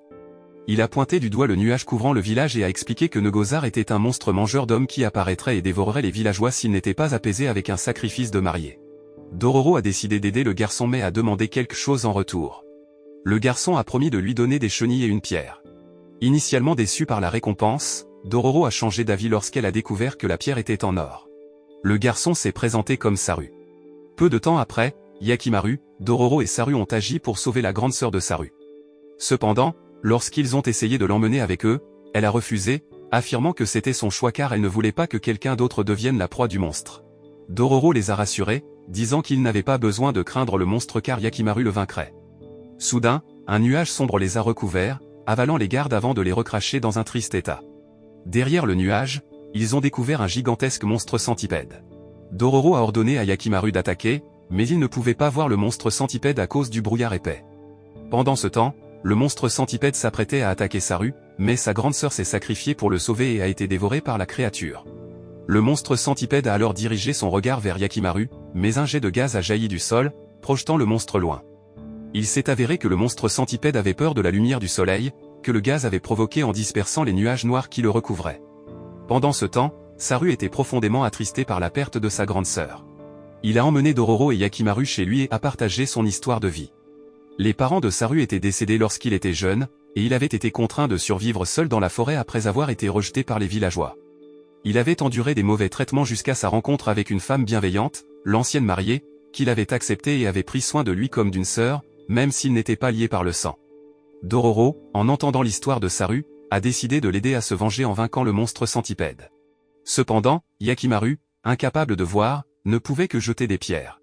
Il a pointé du doigt le nuage couvrant le village et a expliqué que Negozar était un monstre mangeur d'hommes qui apparaîtrait et dévorerait les villageois s'ils n'étaient pas apaisés avec un sacrifice de mariée. Dororo a décidé d'aider le garçon mais a demandé quelque chose en retour. Le garçon a promis de lui donner des chenilles et une pierre. Initialement déçu par la récompense, Dororo a changé d'avis lorsqu'elle a découvert que la pierre était en or. Le garçon s'est présenté comme Saru. Peu de temps après, Yakimaru, Dororo et Saru ont agi pour sauver la grande sœur de Saru. Cependant, lorsqu'ils ont essayé de l'emmener avec eux, elle a refusé, affirmant que c'était son choix car elle ne voulait pas que quelqu'un d'autre devienne la proie du monstre. Dororo les a rassurés, disant qu'ils n'avaient pas besoin de craindre le monstre car Yakimaru le vaincrait. Soudain, un nuage sombre les a recouverts, avalant les gardes avant de les recracher dans un triste état. Derrière le nuage, ils ont découvert un gigantesque monstre centipède. Dororo a ordonné à Yakimaru d'attaquer, mais il ne pouvait pas voir le monstre centipède à cause du brouillard épais. Pendant ce temps, le monstre centipède s'apprêtait à attaquer Saru, mais sa grande sœur s'est sacrifiée pour le sauver et a été dévorée par la créature. Le monstre centipède a alors dirigé son regard vers Yakimaru, mais un jet de gaz a jailli du sol, projetant le monstre loin. Il s'est avéré que le monstre centipède avait peur de la lumière du soleil, que le gaz avait provoqué en dispersant les nuages noirs qui le recouvraient. Pendant ce temps, Saru était profondément attristé par la perte de sa grande sœur. Il a emmené Dororo et Yakimaru chez lui et a partagé son histoire de vie. Les parents de Saru étaient décédés lorsqu'il était jeune, et il avait été contraint de survivre seul dans la forêt après avoir été rejeté par les villageois. Il avait enduré des mauvais traitements jusqu'à sa rencontre avec une femme bienveillante, l'ancienne mariée, qui l'avait accepté et avait pris soin de lui comme d'une sœur, même s'ils n'étaient pas liés par le sang. Dororo, en entendant l'histoire de Saru, a décidé de l'aider à se venger en vainquant le monstre centipède. Cependant, Yakimaru, incapable de voir, ne pouvait que jeter des pierres.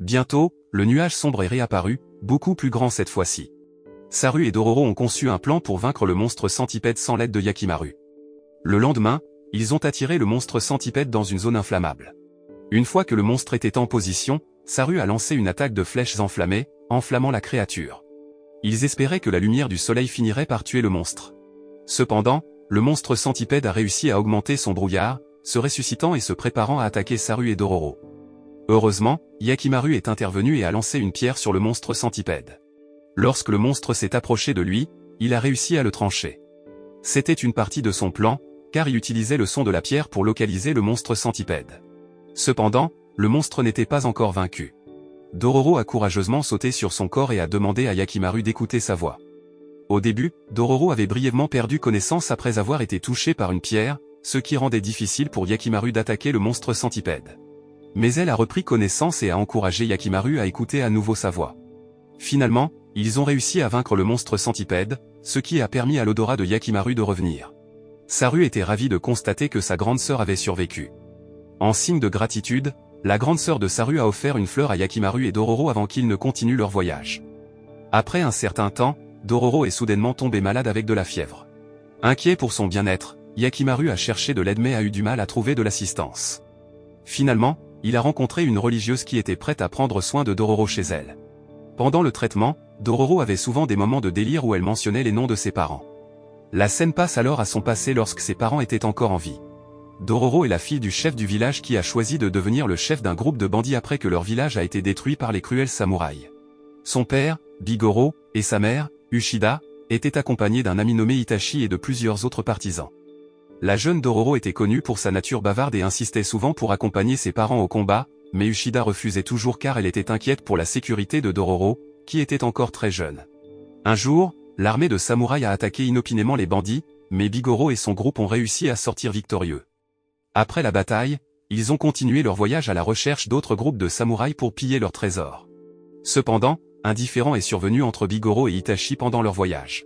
Bientôt, le nuage sombre est réapparu, beaucoup plus grand cette fois-ci. Saru et Dororo ont conçu un plan pour vaincre le monstre centipède sans l'aide de Yakimaru. Le lendemain, ils ont attiré le monstre centipède dans une zone inflammable. Une fois que le monstre était en position, Saru a lancé une attaque de flèches enflammées, enflammant la créature. Ils espéraient que la lumière du soleil finirait par tuer le monstre. Cependant, le monstre centipède a réussi à augmenter son brouillard, se ressuscitant et se préparant à attaquer Saru et Dororo. Heureusement, Yakimaru est intervenu et a lancé une pierre sur le monstre centipède. Lorsque le monstre s'est approché de lui, il a réussi à le trancher. C'était une partie de son plan, car il utilisait le son de la pierre pour localiser le monstre centipède. Cependant, le monstre n'était pas encore vaincu. Dororo a courageusement sauté sur son corps et a demandé à Yakimaru d'écouter sa voix. Au début, Dororo avait brièvement perdu connaissance après avoir été touché par une pierre, ce qui rendait difficile pour Yakimaru d'attaquer le monstre centipède. Mais elle a repris connaissance et a encouragé Yakimaru à écouter à nouveau sa voix. Finalement, ils ont réussi à vaincre le monstre centipède, ce qui a permis à l'odorat de Yakimaru de revenir. Saru était ravi de constater que sa grande sœur avait survécu. En signe de gratitude, la grande sœur de Saru a offert une fleur à Yakimaru et Dororo avant qu'ils ne continuent leur voyage. Après un certain temps, Dororo est soudainement tombé malade avec de la fièvre. Inquiet pour son bien-être, Yakimaru a cherché de l'aide mais a eu du mal à trouver de l'assistance. Finalement, il a rencontré une religieuse qui était prête à prendre soin de Dororo chez elle. Pendant le traitement, Dororo avait souvent des moments de délire où elle mentionnait les noms de ses parents. La scène passe alors à son passé lorsque ses parents étaient encore en vie. Dororo est la fille du chef du village qui a choisi de devenir le chef d'un groupe de bandits après que leur village a été détruit par les cruels samouraïs. Son père, Bigoro, et sa mère, Ushida, étaient accompagnés d'un ami nommé Itachi et de plusieurs autres partisans. La jeune Dororo était connue pour sa nature bavarde et insistait souvent pour accompagner ses parents au combat, mais Ushida refusait toujours car elle était inquiète pour la sécurité de Dororo, qui était encore très jeune. Un jour, l'armée de samouraïs a attaqué inopinément les bandits, mais Bigoro et son groupe ont réussi à sortir victorieux. Après la bataille, ils ont continué leur voyage à la recherche d'autres groupes de samouraïs pour piller leurs trésors. Cependant, un différend est survenu entre Bigoro et Itachi pendant leur voyage.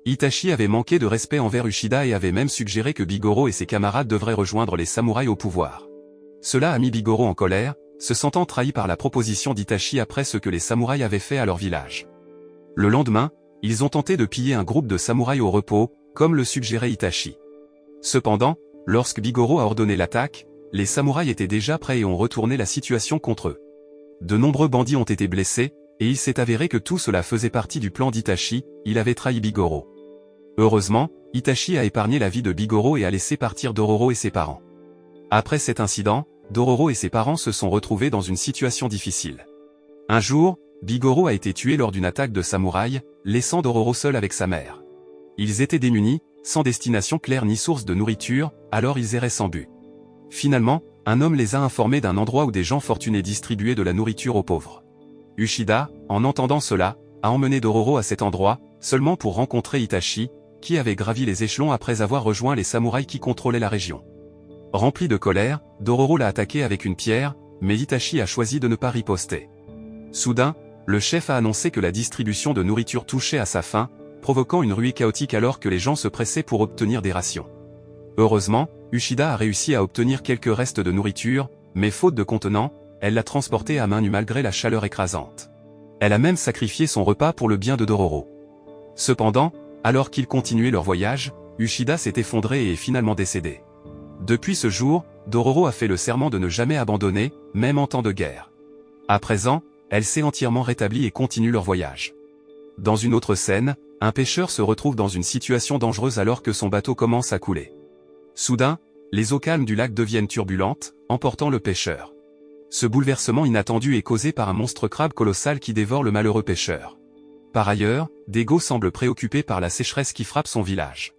Itachi avait manqué de respect envers Ushida et avait même suggéré que Bigoro et ses camarades devraient rejoindre les samouraïs au pouvoir. Cela a mis Bigoro en colère, se sentant trahi par la proposition d'Itachi après ce que les samouraïs avaient fait à leur village. Le lendemain, ils ont tenté de piller un groupe de samouraïs au repos, comme le suggérait Itachi. Cependant, lorsque Bigoro a ordonné l'attaque, les samouraïs étaient déjà prêts et ont retourné la situation contre eux. De nombreux bandits ont été blessés, et il s'est avéré que tout cela faisait partie du plan d'Itachi, il avait trahi Bigoro. Heureusement, Itachi a épargné la vie de Bigoro et a laissé partir Dororo et ses parents. Après cet incident, Dororo et ses parents se sont retrouvés dans une situation difficile. Un jour, Bigoro a été tué lors d'une attaque de samouraïs, laissant Dororo seul avec sa mère. Ils étaient démunis, sans destination claire ni source de nourriture, alors ils erraient sans but. Finalement, un homme les a informés d'un endroit où des gens fortunés distribuaient de la nourriture aux pauvres. Ushida, en entendant cela, a emmené Dororo à cet endroit, seulement pour rencontrer Itachi, qui avait gravi les échelons après avoir rejoint les samouraïs qui contrôlaient la région. Rempli de colère, Dororo l'a attaqué avec une pierre, mais Itachi a choisi de ne pas riposter. Soudain, le chef a annoncé que la distribution de nourriture touchait à sa fin, provoquant une ruée chaotique alors que les gens se pressaient pour obtenir des rations. Heureusement, Ushida a réussi à obtenir quelques restes de nourriture, mais faute de contenant, elle l'a transporté à main nue malgré la chaleur écrasante. Elle a même sacrifié son repas pour le bien de Dororo. Cependant, alors qu'ils continuaient leur voyage, Ushida s'est effondré et est finalement décédé. Depuis ce jour, Dororo a fait le serment de ne jamais abandonner, même en temps de guerre. À présent, elle s'est entièrement rétablie et continue leur voyage. Dans une autre scène, un pêcheur se retrouve dans une situation dangereuse alors que son bateau commence à couler. Soudain, les eaux calmes du lac deviennent turbulentes, emportant le pêcheur. Ce bouleversement inattendu est causé par un monstre crabe colossal qui dévore le malheureux pêcheur. Par ailleurs, Dego semble préoccupé par la sécheresse qui frappe son village.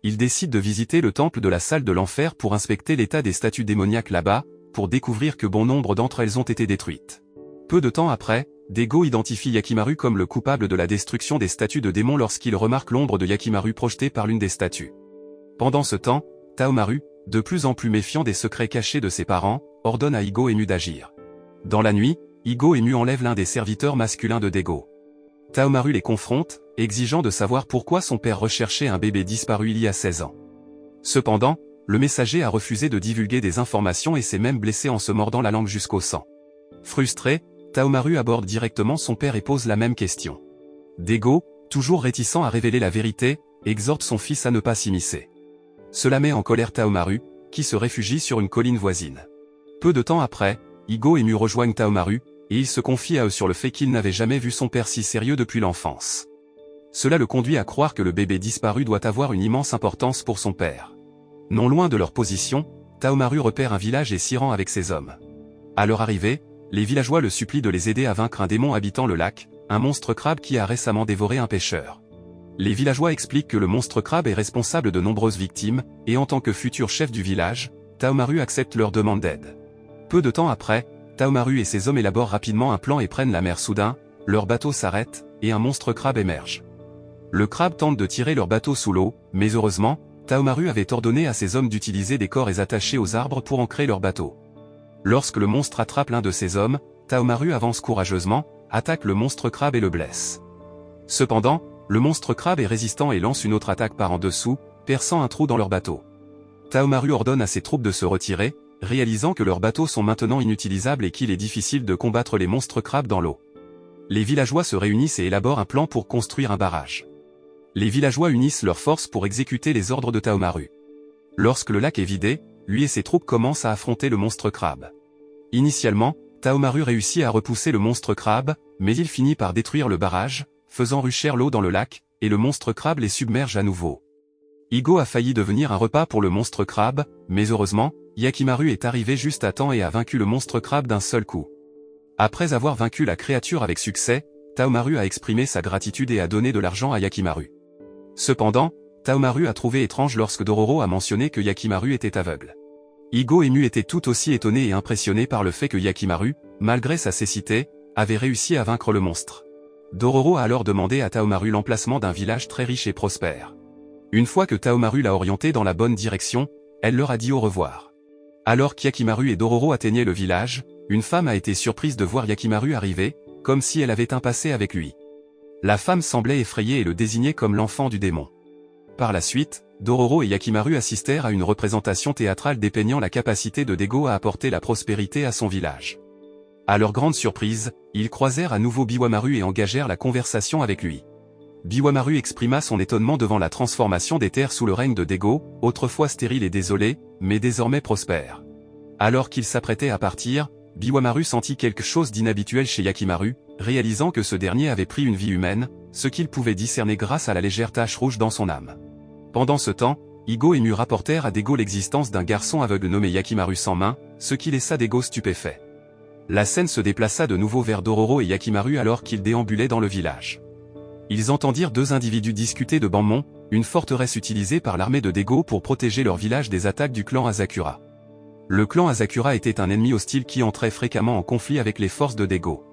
Il décide de visiter le temple de la salle de l'enfer pour inspecter l'état des statues démoniaques là-bas, pour découvrir que bon nombre d'entre elles ont été détruites. Peu de temps après, Dego identifie Yakimaru comme le coupable de la destruction des statues de démons lorsqu'il remarque l'ombre de Yakimaru projetée par l'une des statues. Pendant ce temps, Taomaru, de plus en plus méfiant des secrets cachés de ses parents, ordonne à Igo Emu d'agir. Dans la nuit, Igo Emu enlève l'un des serviteurs masculins de Dego. Taomaru les confronte, exigeant de savoir pourquoi son père recherchait un bébé disparu il y a 16 ans. Cependant, le messager a refusé de divulguer des informations et s'est même blessé en se mordant la langue jusqu'au sang. Frustré, Taomaru aborde directement son père et pose la même question. Dego, toujours réticent à révéler la vérité, exhorte son fils à ne pas s'immiscer. Cela met en colère Taomaru, qui se réfugie sur une colline voisine. Peu de temps après, Igo Emu rejoignent Taomaru, et il se confie à eux sur le fait qu'il n'avait jamais vu son père si sérieux depuis l'enfance. Cela le conduit à croire que le bébé disparu doit avoir une immense importance pour son père. Non loin de leur position, Taomaru repère un village et s'y rend avec ses hommes. À leur arrivée, les villageois le supplient de les aider à vaincre un démon habitant le lac, un monstre crabe qui a récemment dévoré un pêcheur. Les villageois expliquent que le monstre crabe est responsable de nombreuses victimes, et en tant que futur chef du village, Taomaru accepte leur demande d'aide. Peu de temps après, Taomaru et ses hommes élaborent rapidement un plan et prennent la mer soudain, leur bateau s'arrête, et un monstre crabe émerge. Le crabe tente de tirer leur bateau sous l'eau, mais heureusement, Taomaru avait ordonné à ses hommes d'utiliser des cordes attachées aux arbres pour ancrer leur bateau. Lorsque le monstre attrape l'un de ses hommes, Taomaru avance courageusement, attaque le monstre crabe et le blesse. Cependant, le monstre crabe est résistant et lance une autre attaque par en dessous, perçant un trou dans leur bateau. Taomaru ordonne à ses troupes de se retirer, réalisant que leurs bateaux sont maintenant inutilisables et qu'il est difficile de combattre les monstres crabes dans l'eau. Les villageois se réunissent et élaborent un plan pour construire un barrage. Les villageois unissent leurs forces pour exécuter les ordres de Taomaru. Lorsque le lac est vidé, lui et ses troupes commencent à affronter le monstre crabe. Initialement, Taomaru réussit à repousser le monstre crabe, mais il finit par détruire le barrage, faisant rusher l'eau dans le lac, et le monstre crabe les submerge à nouveau. Igo a failli devenir un repas pour le monstre crabe, mais heureusement, Yakimaru est arrivé juste à temps et a vaincu le monstre crabe d'un seul coup. Après avoir vaincu la créature avec succès, Taomaru a exprimé sa gratitude et a donné de l'argent à Yakimaru. Cependant, Taomaru a trouvé étrange lorsque Dororo a mentionné que Yakimaru était aveugle. Igo ému était tout aussi étonné et impressionné par le fait que Yakimaru, malgré sa cécité, avait réussi à vaincre le monstre. Dororo a alors demandé à Taomaru l'emplacement d'un village très riche et prospère. Une fois que Taomaru l'a orienté dans la bonne direction, elle leur a dit au revoir. Alors qu'Yakimaru et Dororo atteignaient le village, une femme a été surprise de voir Yakimaru arriver, comme si elle avait un passé avec lui. La femme semblait effrayée et le désignait comme l'enfant du démon. Par la suite, Dororo et Yakimaru assistèrent à une représentation théâtrale dépeignant la capacité de Dego à apporter la prospérité à son village. À leur grande surprise, ils croisèrent à nouveau Biwamaru et engagèrent la conversation avec lui. Biwamaru exprima son étonnement devant la transformation des terres sous le règne de Dego, autrefois stérile et désolé, mais désormais prospère. Alors qu'il s'apprêtait à partir, Biwamaru sentit quelque chose d'inhabituel chez Yakimaru, réalisant que ce dernier avait pris une vie humaine, ce qu'il pouvait discerner grâce à la légère tache rouge dans son âme. Pendant ce temps, Igo et Mu rapportèrent à Dego l'existence d'un garçon aveugle nommé Yakimaru sans main, ce qui laissa Dego stupéfait. La scène se déplaça de nouveau vers Dororo et Yakimaru alors qu'ils déambulaient dans le village. Ils entendirent deux individus discuter de Banmon, une forteresse utilisée par l'armée de Dego pour protéger leur village des attaques du clan Asakura. Le clan Asakura était un ennemi hostile qui entrait fréquemment en conflit avec les forces de Dego.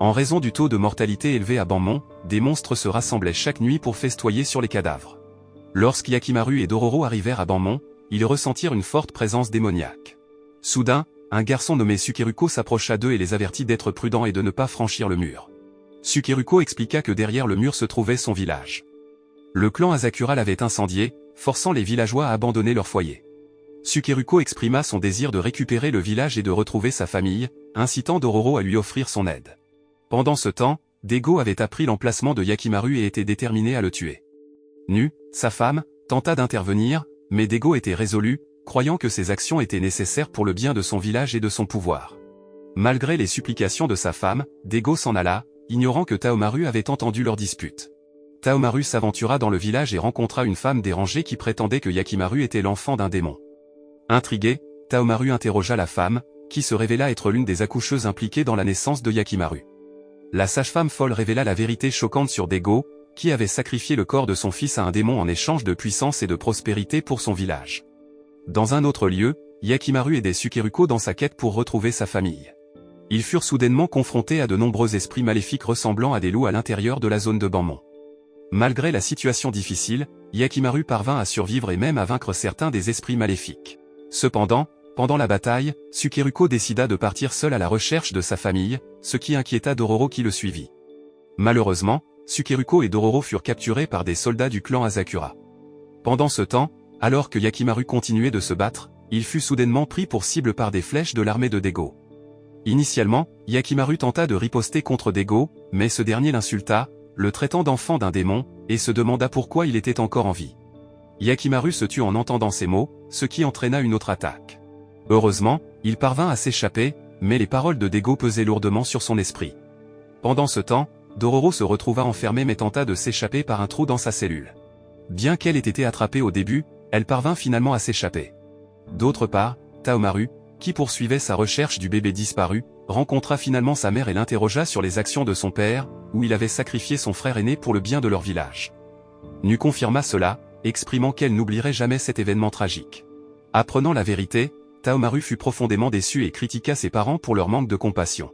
En raison du taux de mortalité élevé à Banmon, des monstres se rassemblaient chaque nuit pour festoyer sur les cadavres. Lorsqu'Yakimaru et Dororo arrivèrent à Banmon, ils ressentirent une forte présence démoniaque. Soudain, un garçon nommé Sukeruko s'approcha d'eux et les avertit d'être prudents et de ne pas franchir le mur. Sukeruko expliqua que derrière le mur se trouvait son village. Le clan Asakura l'avait incendié, forçant les villageois à abandonner leur foyer. Sukeruko exprima son désir de récupérer le village et de retrouver sa famille, incitant Dororo à lui offrir son aide. Pendant ce temps, Dego avait appris l'emplacement de Yakimaru et était déterminé à le tuer. Nu, sa femme, tenta d'intervenir, mais Dego était résolu, croyant que ses actions étaient nécessaires pour le bien de son village et de son pouvoir. Malgré les supplications de sa femme, Dego s'en alla, ignorant que Taomaru avait entendu leur dispute. Taomaru s'aventura dans le village et rencontra une femme dérangée qui prétendait que Yakimaru était l'enfant d'un démon. Intrigué, Taomaru interrogea la femme, qui se révéla être l'une des accoucheuses impliquées dans la naissance de Yakimaru. La sage-femme folle révéla la vérité choquante sur Dego, qui avait sacrifié le corps de son fils à un démon en échange de puissance et de prospérité pour son village. Dans un autre lieu, Yakimaru aidait Sukeruko dans sa quête pour retrouver sa famille. Ils furent soudainement confrontés à de nombreux esprits maléfiques ressemblant à des loups à l'intérieur de la zone de Banmon. Malgré la situation difficile, Yakimaru parvint à survivre et même à vaincre certains des esprits maléfiques. Cependant, pendant la bataille, Sukeruko décida de partir seul à la recherche de sa famille, ce qui inquiéta Dororo qui le suivit. Malheureusement, Sukeruko et Dororo furent capturés par des soldats du clan Asakura. Pendant ce temps, alors que Yakimaru continuait de se battre, il fut soudainement pris pour cible par des flèches de l'armée de Dego. Initialement, Yakimaru tenta de riposter contre Dego, mais ce dernier l'insulta, le traitant d'enfant d'un démon, et se demanda pourquoi il était encore en vie. Yakimaru se tut en entendant ces mots, ce qui entraîna une autre attaque. Heureusement, il parvint à s'échapper, mais les paroles de Dego pesaient lourdement sur son esprit. Pendant ce temps, Dororo se retrouva enfermée mais tenta de s'échapper par un trou dans sa cellule. Bien qu'elle ait été attrapée au début, elle parvint finalement à s'échapper. D'autre part, Taomaru, qui poursuivait sa recherche du bébé disparu, rencontra finalement sa mère et l'interrogea sur les actions de son père, où il avait sacrifié son frère aîné pour le bien de leur village. Nu confirma cela, exprimant qu'elle n'oublierait jamais cet événement tragique. Apprenant la vérité, Taomaru fut profondément déçu et critiqua ses parents pour leur manque de compassion.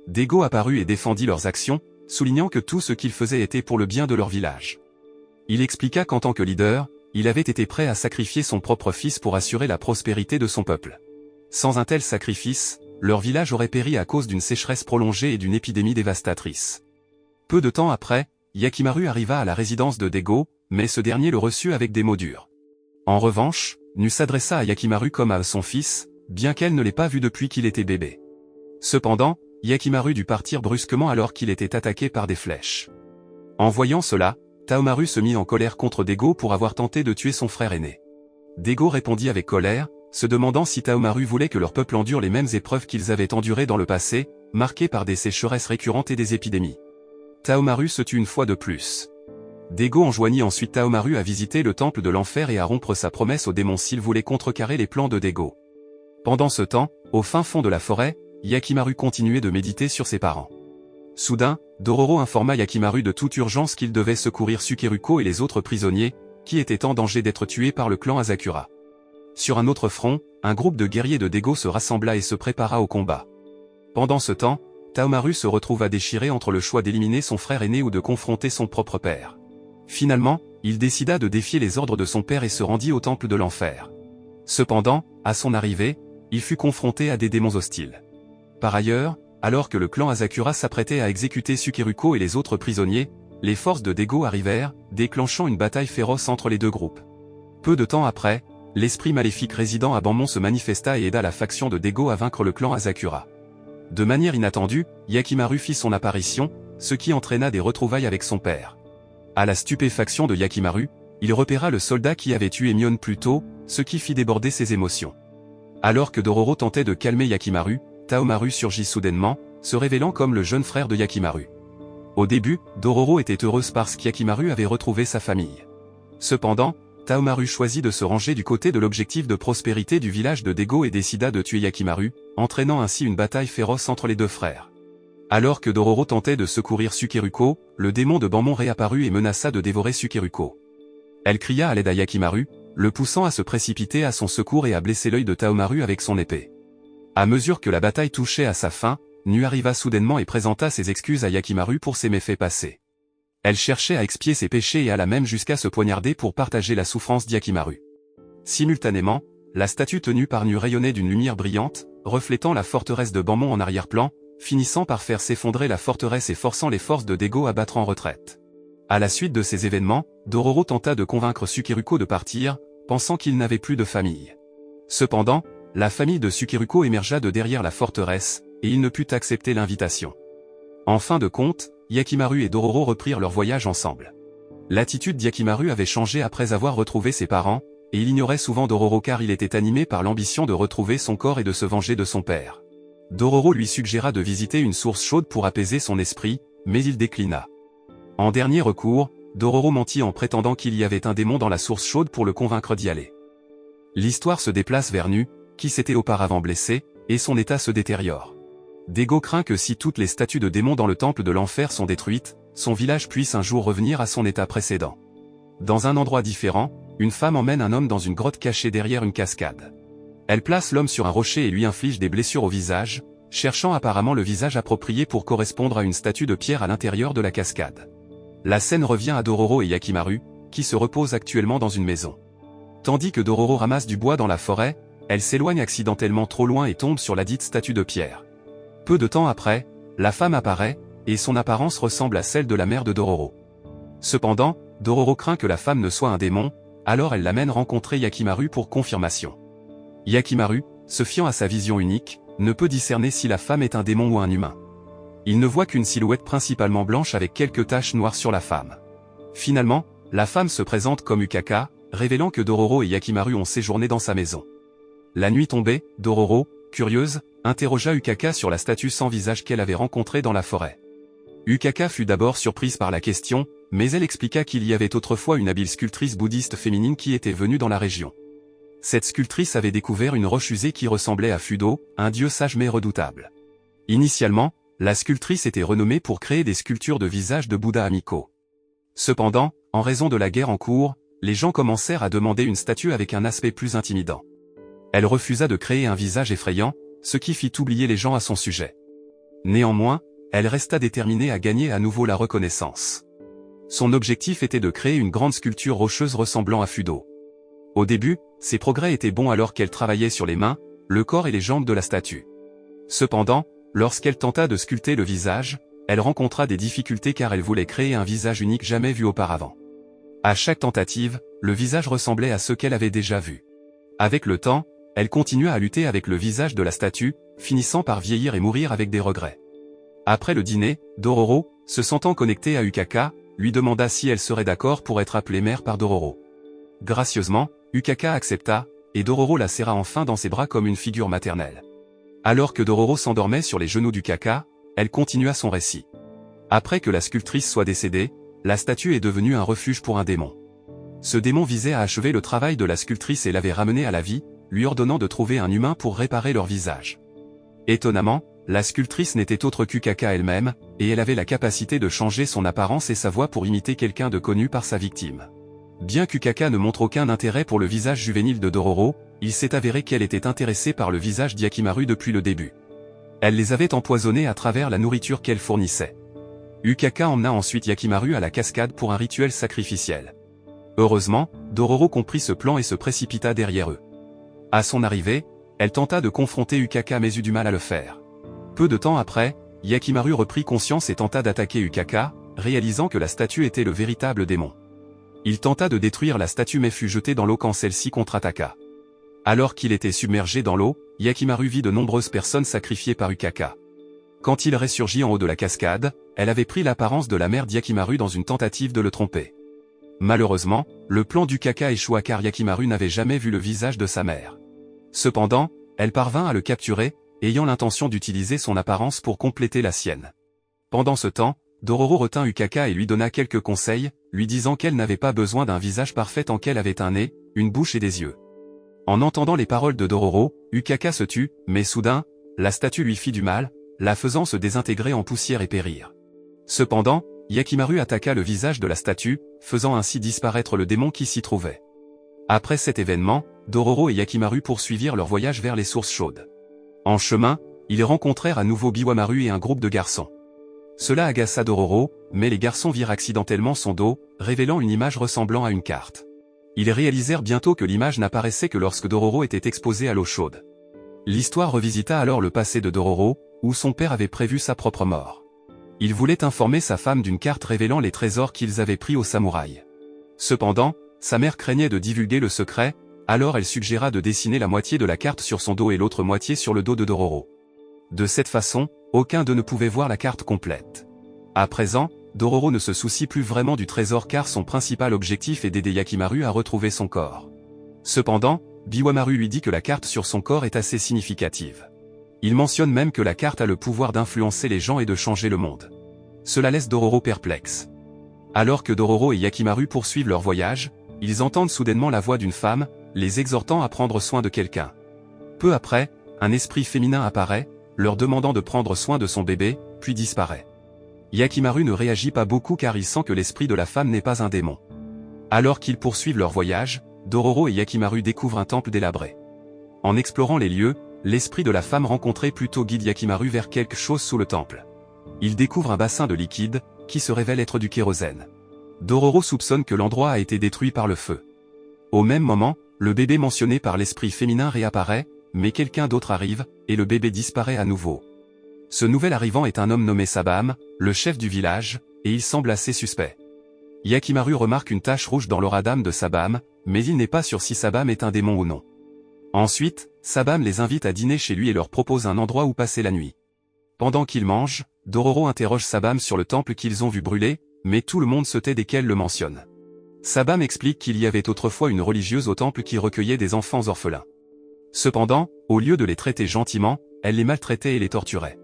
Dego apparut et défendit leurs actions, soulignant que tout ce qu'il faisait était pour le bien de leur village. Il expliqua qu'en tant que leader, il avait été prêt à sacrifier son propre fils pour assurer la prospérité de son peuple. Sans un tel sacrifice, leur village aurait péri à cause d'une sécheresse prolongée et d'une épidémie dévastatrice. Peu de temps après, Yakimaru arriva à la résidence de Dego, mais ce dernier le reçut avec des mots durs. En revanche, Nu s'adressa à Yakimaru comme à son fils, bien qu'elle ne l'ait pas vu depuis qu'il était bébé. Cependant, Yakimaru dut partir brusquement alors qu'il était attaqué par des flèches. En voyant cela, Taomaru se mit en colère contre Dego pour avoir tenté de tuer son frère aîné. Dego répondit avec colère, se demandant si Taomaru voulait que leur peuple endure les mêmes épreuves qu'ils avaient endurées dans le passé, marquées par des sécheresses récurrentes et des épidémies. Taomaru se tut une fois de plus. Dego enjoignit ensuite Taomaru à visiter le temple de l'enfer et à rompre sa promesse au démon s'il voulait contrecarrer les plans de Dego. Pendant ce temps, au fin fond de la forêt, Yakimaru continuait de méditer sur ses parents. Soudain, Dororo informa Yakimaru de toute urgence qu'il devait secourir Sukeruko et les autres prisonniers, qui étaient en danger d'être tués par le clan Asakura. Sur un autre front, un groupe de guerriers de Dego se rassembla et se prépara au combat. Pendant ce temps, Taomaru se retrouva déchiré entre le choix d'éliminer son frère aîné ou de confronter son propre père. Finalement, il décida de défier les ordres de son père et se rendit au temple de l'enfer. Cependant, à son arrivée, il fut confronté à des démons hostiles. Par ailleurs, alors que le clan Asakura s'apprêtait à exécuter Sukeruko et les autres prisonniers, les forces de Dego arrivèrent, déclenchant une bataille féroce entre les deux groupes. Peu de temps après, l'esprit maléfique résidant à Banmon se manifesta et aida la faction de Dego à vaincre le clan Asakura. De manière inattendue, Yakimaru fit son apparition, ce qui entraîna des retrouvailles avec son père. À la stupéfaction de Yakimaru, il repéra le soldat qui avait tué Mion plus tôt, ce qui fit déborder ses émotions. Alors que Dororo tentait de calmer Yakimaru, Taomaru surgit soudainement, se révélant comme le jeune frère de Yakimaru. Au début, Dororo était heureuse parce qu'Yakimaru avait retrouvé sa famille. Cependant, Taomaru choisit de se ranger du côté de l'objectif de prospérité du village de Dego et décida de tuer Yakimaru, entraînant ainsi une bataille féroce entre les deux frères. Alors que Dororo tentait de secourir Sukeruko, le démon de Banmon réapparut et menaça de dévorer Sukeruko. Elle cria à l'aide à Yakimaru, le poussant à se précipiter à son secours et à blesser l'œil de Taomaru avec son épée. À mesure que la bataille touchait à sa fin, Nu arriva soudainement et présenta ses excuses à Yakimaru pour ses méfaits passés. Elle cherchait à expier ses péchés et alla même jusqu'à se poignarder pour partager la souffrance d'Yakimaru. Simultanément, la statue tenue par Nu rayonnait d'une lumière brillante, reflétant la forteresse de Banmon en arrière-plan, finissant par faire s'effondrer la forteresse et forçant les forces de Dego à battre en retraite. À la suite de ces événements, Dororo tenta de convaincre Sukeruko de partir, pensant qu'il n'avait plus de famille. Cependant, la famille de Sukeruko émergea de derrière la forteresse, et il ne put accepter l'invitation. En fin de compte, Yakimaru et Dororo reprirent leur voyage ensemble. L'attitude d'Yakimaru avait changé après avoir retrouvé ses parents, et il ignorait souvent Dororo car il était animé par l'ambition de retrouver son corps et de se venger de son père. Dororo lui suggéra de visiter une source chaude pour apaiser son esprit, mais il déclina. En dernier recours, Dororo mentit en prétendant qu'il y avait un démon dans la source chaude pour le convaincre d'y aller. L'histoire se déplace vers Nu, qui s'était auparavant blessé, et son état se détériore. Dego craint que si toutes les statues de démons dans le temple de l'enfer sont détruites, son village puisse un jour revenir à son état précédent. Dans un endroit différent, une femme emmène un homme dans une grotte cachée derrière une cascade. Elle place l'homme sur un rocher et lui inflige des blessures au visage, cherchant apparemment le visage approprié pour correspondre à une statue de pierre à l'intérieur de la cascade. La scène revient à Dororo et Yakimaru, qui se reposent actuellement dans une maison. Tandis que Dororo ramasse du bois dans la forêt, elle s'éloigne accidentellement trop loin et tombe sur la dite statue de pierre. Peu de temps après, la femme apparaît, et son apparence ressemble à celle de la mère de Dororo. Cependant, Dororo craint que la femme ne soit un démon, alors elle l'amène rencontrer Yakimaru pour confirmation. Yakimaru, se fiant à sa vision unique, ne peut discerner si la femme est un démon ou un humain. Il ne voit qu'une silhouette principalement blanche avec quelques taches noires sur la femme. Finalement, la femme se présente comme Ukaka, révélant que Dororo et Yakimaru ont séjourné dans sa maison. La nuit tombée, Dororo, curieuse, interrogea Ukaka sur la statue sans visage qu'elle avait rencontrée dans la forêt. Ukaka fut d'abord surprise par la question, mais elle expliqua qu'il y avait autrefois une habile sculptrice bouddhiste féminine qui était venue dans la région. Cette sculptrice avait découvert une roche usée qui ressemblait à Fudo, un dieu sage mais redoutable. Initialement, la sculptrice était renommée pour créer des sculptures de visages de Bouddha amicaux. Cependant, en raison de la guerre en cours, les gens commencèrent à demander une statue avec un aspect plus intimidant. Elle refusa de créer un visage effrayant, ce qui fit oublier les gens à son sujet. Néanmoins, elle resta déterminée à gagner à nouveau la reconnaissance. Son objectif était de créer une grande sculpture rocheuse ressemblant à Fudo. Au début, ses progrès étaient bons alors qu'elle travaillait sur les mains, le corps et les jambes de la statue. Cependant, lorsqu'elle tenta de sculpter le visage, elle rencontra des difficultés car elle voulait créer un visage unique jamais vu auparavant. À chaque tentative, le visage ressemblait à ceux qu'elle avait déjà vus. Avec le temps, elle continua à lutter avec le visage de la statue, finissant par vieillir et mourir avec des regrets. Après le dîner, Dororo, se sentant connecté à Ukaka, lui demanda si elle serait d'accord pour être appelée mère par Dororo. Gracieusement, Ukaka accepta, et Dororo la serra enfin dans ses bras comme une figure maternelle. Alors que Dororo s'endormait sur les genoux d'Ukaka, elle continua son récit. Après que la sculptrice soit décédée, la statue est devenue un refuge pour un démon. Ce démon visait à achever le travail de la sculptrice et l'avait ramenée à la vie, lui ordonnant de trouver un humain pour réparer leur visage. Étonnamment, la sculptrice n'était autre qu'Ukaka elle-même, et elle avait la capacité de changer son apparence et sa voix pour imiter quelqu'un de connu par sa victime. Bien qu'Ukaka ne montre aucun intérêt pour le visage juvénile de Dororo, il s'est avéré qu'elle était intéressée par le visage d'Yakimaru depuis le début. Elle les avait empoisonnés à travers la nourriture qu'elle fournissait. Ukaka emmena ensuite Yakimaru à la cascade pour un rituel sacrificiel. Heureusement, Dororo comprit ce plan et se précipita derrière eux. À son arrivée, elle tenta de confronter Ukaka mais eut du mal à le faire. Peu de temps après, Yakimaru reprit conscience et tenta d'attaquer Ukaka, réalisant que la statue était le véritable démon. Il tenta de détruire la statue mais fut jeté dans l'eau quand celle-ci contre-attaqua. Alors qu'il était submergé dans l'eau, Yakimaru vit de nombreuses personnes sacrifiées par Ukaka. Quand il ressurgit en haut de la cascade, elle avait pris l'apparence de la mère d'Yakimaru dans une tentative de le tromper. Malheureusement, le plan d'Ukaka échoua car Yakimaru n'avait jamais vu le visage de sa mère. Cependant, elle parvint à le capturer, ayant l'intention d'utiliser son apparence pour compléter la sienne. Pendant ce temps, Dororo retint Ukaka et lui donna quelques conseils, lui disant qu'elle n'avait pas besoin d'un visage parfait tant qu'elle avait un nez, une bouche et des yeux. En entendant les paroles de Dororo, Ukaka se tut, mais soudain, la statue lui fit du mal, la faisant se désintégrer en poussière et périr. Cependant, Yakimaru attaqua le visage de la statue, faisant ainsi disparaître le démon qui s'y trouvait. Après cet événement, Dororo et Yakimaru poursuivirent leur voyage vers les sources chaudes. En chemin, ils rencontrèrent à nouveau Biwamaru et un groupe de garçons. Cela agaça Dororo, mais les garçons virent accidentellement son dos, révélant une image ressemblant à une carte. Ils réalisèrent bientôt que l'image n'apparaissait que lorsque Dororo était exposé à l'eau chaude. L'histoire revisita alors le passé de Dororo, où son père avait prévu sa propre mort. Il voulait informer sa femme d'une carte révélant les trésors qu'ils avaient pris aux samouraïs. Cependant, sa mère craignait de divulguer le secret, alors elle suggéra de dessiner la moitié de la carte sur son dos et l'autre moitié sur le dos de Dororo. De cette façon, aucun d'eux ne pouvait voir la carte complète. À présent, Dororo ne se soucie plus vraiment du trésor car son principal objectif est d'aider Yakimaru à retrouver son corps. Cependant, Biwamaru lui dit que la carte sur son corps est assez significative. Il mentionne même que la carte a le pouvoir d'influencer les gens et de changer le monde. Cela laisse Dororo perplexe. Alors que Dororo et Yakimaru poursuivent leur voyage, ils entendent soudainement la voix d'une femme, les exhortant à prendre soin de quelqu'un. Peu après, un esprit féminin apparaît, leur demandant de prendre soin de son bébé, puis disparaît. Yakimaru ne réagit pas beaucoup car il sent que l'esprit de la femme n'est pas un démon. Alors qu'ils poursuivent leur voyage, Dororo et Yakimaru découvrent un temple délabré. En explorant les lieux, l'esprit de la femme rencontrée plutôt guide Yakimaru vers quelque chose sous le temple. Il découvre un bassin de liquide, qui se révèle être du kérosène. Dororo soupçonne que l'endroit a été détruit par le feu. Au même moment, le bébé mentionné par l'esprit féminin réapparaît, mais quelqu'un d'autre arrive, et le bébé disparaît à nouveau. Ce nouvel arrivant est un homme nommé Sabam, le chef du village, et il semble assez suspect. Yakimaru remarque une tache rouge dans l'aura d'âme de Sabam, mais il n'est pas sûr si Sabam est un démon ou non. Ensuite, Sabam les invite à dîner chez lui et leur propose un endroit où passer la nuit. Pendant qu'ils mangent, Dororo interroge Sabam sur le temple qu'ils ont vu brûler, mais tout le monde se tait dès qu'elle le mentionne. Sabam explique qu'il y avait autrefois une religieuse au temple qui recueillait des enfants orphelins. Cependant, au lieu de les traiter gentiment, elle les maltraitait et les torturait.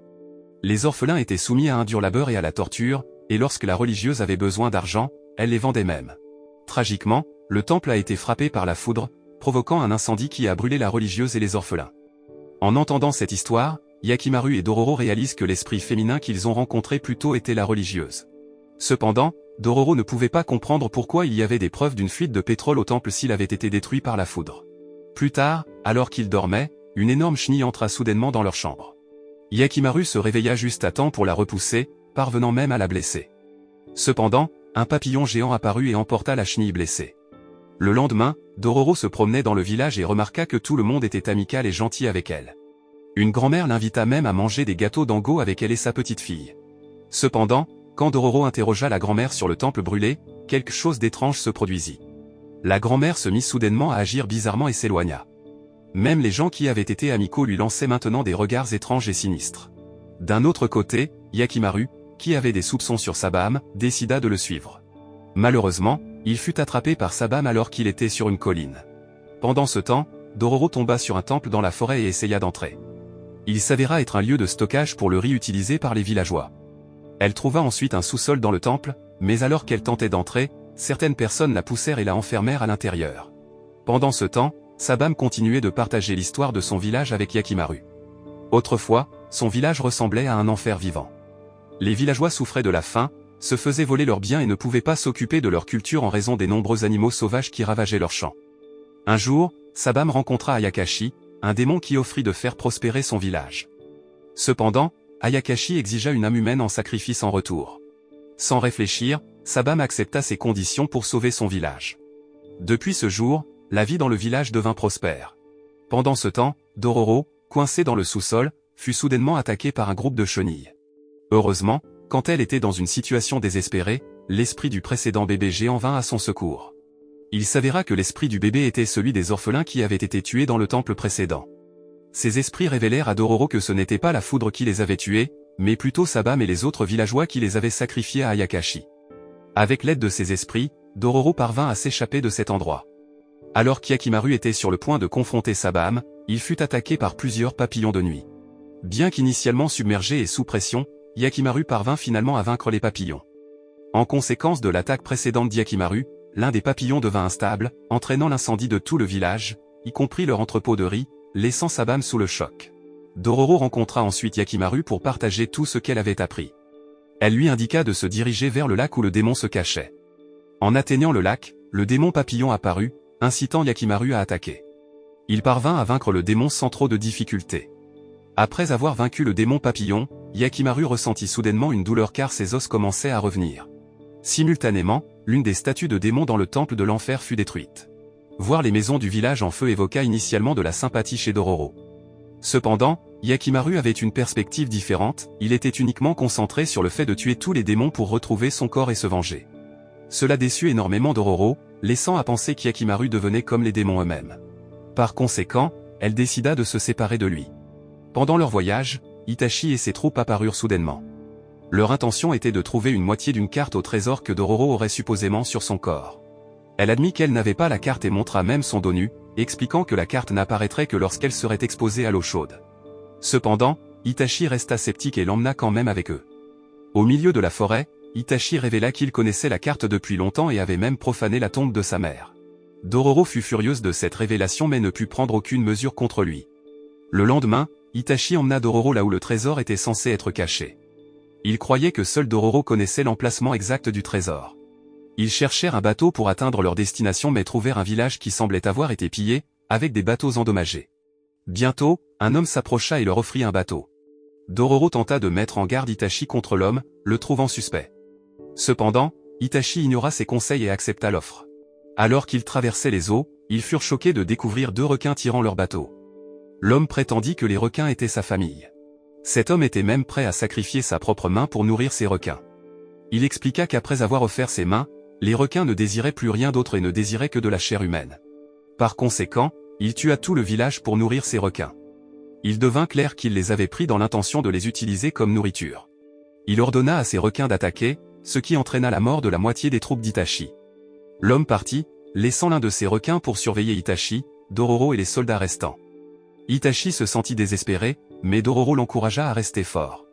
Les orphelins étaient soumis à un dur labeur et à la torture, et lorsque la religieuse avait besoin d'argent, elle les vendait même. Tragiquement, le temple a été frappé par la foudre, provoquant un incendie qui a brûlé la religieuse et les orphelins. En entendant cette histoire, Yakimaru et Dororo réalisent que l'esprit féminin qu'ils ont rencontré plus tôt était la religieuse. Cependant, Dororo ne pouvait pas comprendre pourquoi il y avait des preuves d'une fuite de pétrole au temple s'il avait été détruit par la foudre. Plus tard, alors qu'ils dormaient, une énorme chenille entra soudainement dans leur chambre. Yakimaru se réveilla juste à temps pour la repousser, parvenant même à la blesser. Cependant, un papillon géant apparut et emporta la chenille blessée. Le lendemain, Dororo se promenait dans le village et remarqua que tout le monde était amical et gentil avec elle. Une grand-mère l'invita même à manger des gâteaux d'Ango avec elle et sa petite fille. Cependant, quand Dororo interrogea la grand-mère sur le temple brûlé, quelque chose d'étrange se produisit. La grand-mère se mit soudainement à agir bizarrement et s'éloigna. Même les gens qui avaient été amicaux lui lançaient maintenant des regards étranges et sinistres. D'un autre côté, Yakimaru, qui avait des soupçons sur Sabam, décida de le suivre. Malheureusement, il fut attrapé par Sabam alors qu'il était sur une colline. Pendant ce temps, Dororo tomba sur un temple dans la forêt et essaya d'entrer. Il s'avéra être un lieu de stockage pour le riz utilisé par les villageois. Elle trouva ensuite un sous-sol dans le temple, mais alors qu'elle tentait d'entrer, certaines personnes la poussèrent et la enfermèrent à l'intérieur. Pendant ce temps, Sabam continuait de partager l'histoire de son village avec Yakimaru. Autrefois, son village ressemblait à un enfer vivant. Les villageois souffraient de la faim, se faisaient voler leurs biens et ne pouvaient pas s'occuper de leur culture en raison des nombreux animaux sauvages qui ravageaient leurs champs. Un jour, Sabam rencontra Ayakashi, un démon qui offrit de faire prospérer son village. Cependant, Ayakashi exigea une âme humaine en sacrifice en retour. Sans réfléchir, Sabam accepta ces conditions pour sauver son village. Depuis ce jour, la vie dans le village devint prospère. Pendant ce temps, Dororo, coincé dans le sous-sol, fut soudainement attaqué par un groupe de chenilles. Heureusement, quand elle était dans une situation désespérée, l'esprit du précédent bébé géant vint à son secours. Il s'avéra que l'esprit du bébé était celui des orphelins qui avaient été tués dans le temple précédent. Ces esprits révélèrent à Dororo que ce n'était pas la foudre qui les avait tués, mais plutôt Sabam et les autres villageois qui les avaient sacrifiés à Ayakashi. Avec l'aide de ces esprits, Dororo parvint à s'échapper de cet endroit. Alors qu'Yakimaru était sur le point de confronter Sabam, il fut attaqué par plusieurs papillons de nuit. Bien qu'initialement submergé et sous pression, Yakimaru parvint finalement à vaincre les papillons. En conséquence de l'attaque précédente d'Yakimaru, l'un des papillons devint instable, entraînant l'incendie de tout le village, y compris leur entrepôt de riz, laissant Sabam sous le choc. Dororo rencontra ensuite Yakimaru pour partager tout ce qu'elle avait appris. Elle lui indiqua de se diriger vers le lac où le démon se cachait. En atteignant le lac, le démon papillon apparut, incitant Yakimaru à attaquer. Il parvint à vaincre le démon sans trop de difficultés. Après avoir vaincu le démon papillon, Yakimaru ressentit soudainement une douleur car ses os commençaient à revenir. Simultanément, l'une des statues de démons dans le temple de l'enfer fut détruite. Voir les maisons du village en feu évoqua initialement de la sympathie chez Dororo. Cependant, Yakimaru avait une perspective différente, il était uniquement concentré sur le fait de tuer tous les démons pour retrouver son corps et se venger. Cela déçut énormément Dororo, laissant à penser qu'Yakimaru devenait comme les démons eux-mêmes. Par conséquent, elle décida de se séparer de lui. Pendant leur voyage, Itachi et ses troupes apparurent soudainement. Leur intention était de trouver une moitié d'une carte au trésor que Dororo aurait supposément sur son corps. Elle admit qu'elle n'avait pas la carte et montra même son dos nu, expliquant que la carte n'apparaîtrait que lorsqu'elle serait exposée à l'eau chaude. Cependant, Itachi resta sceptique et l'emmena quand même avec eux. Au milieu de la forêt, Itachi révéla qu'il connaissait la carte depuis longtemps et avait même profané la tombe de sa mère. Dororo fut furieuse de cette révélation mais ne put prendre aucune mesure contre lui. Le lendemain, Itachi emmena Dororo là où le trésor était censé être caché. Il croyait que seul Dororo connaissait l'emplacement exact du trésor. Ils cherchèrent un bateau pour atteindre leur destination mais trouvèrent un village qui semblait avoir été pillé, avec des bateaux endommagés. Bientôt, un homme s'approcha et leur offrit un bateau. Dororo tenta de mettre en garde Itachi contre l'homme, le trouvant suspect. Cependant, Itachi ignora ses conseils et accepta l'offre. Alors qu'ils traversaient les eaux, ils furent choqués de découvrir deux requins tirant leur bateau. L'homme prétendit que les requins étaient sa famille. Cet homme était même prêt à sacrifier sa propre main pour nourrir ses requins. Il expliqua qu'après avoir offert ses mains, les requins ne désiraient plus rien d'autre et ne désiraient que de la chair humaine. Par conséquent, il tua tout le village pour nourrir ses requins. Il devint clair qu'il les avait pris dans l'intention de les utiliser comme nourriture. Il ordonna à ses requins d'attaquer, ce qui entraîna la mort de la moitié des troupes d'Itachi. L'homme partit, laissant l'un de ses requins pour surveiller Itachi, Dororo et les soldats restants. Itachi se sentit désespéré, mais Dororo l'encouragea à rester fort.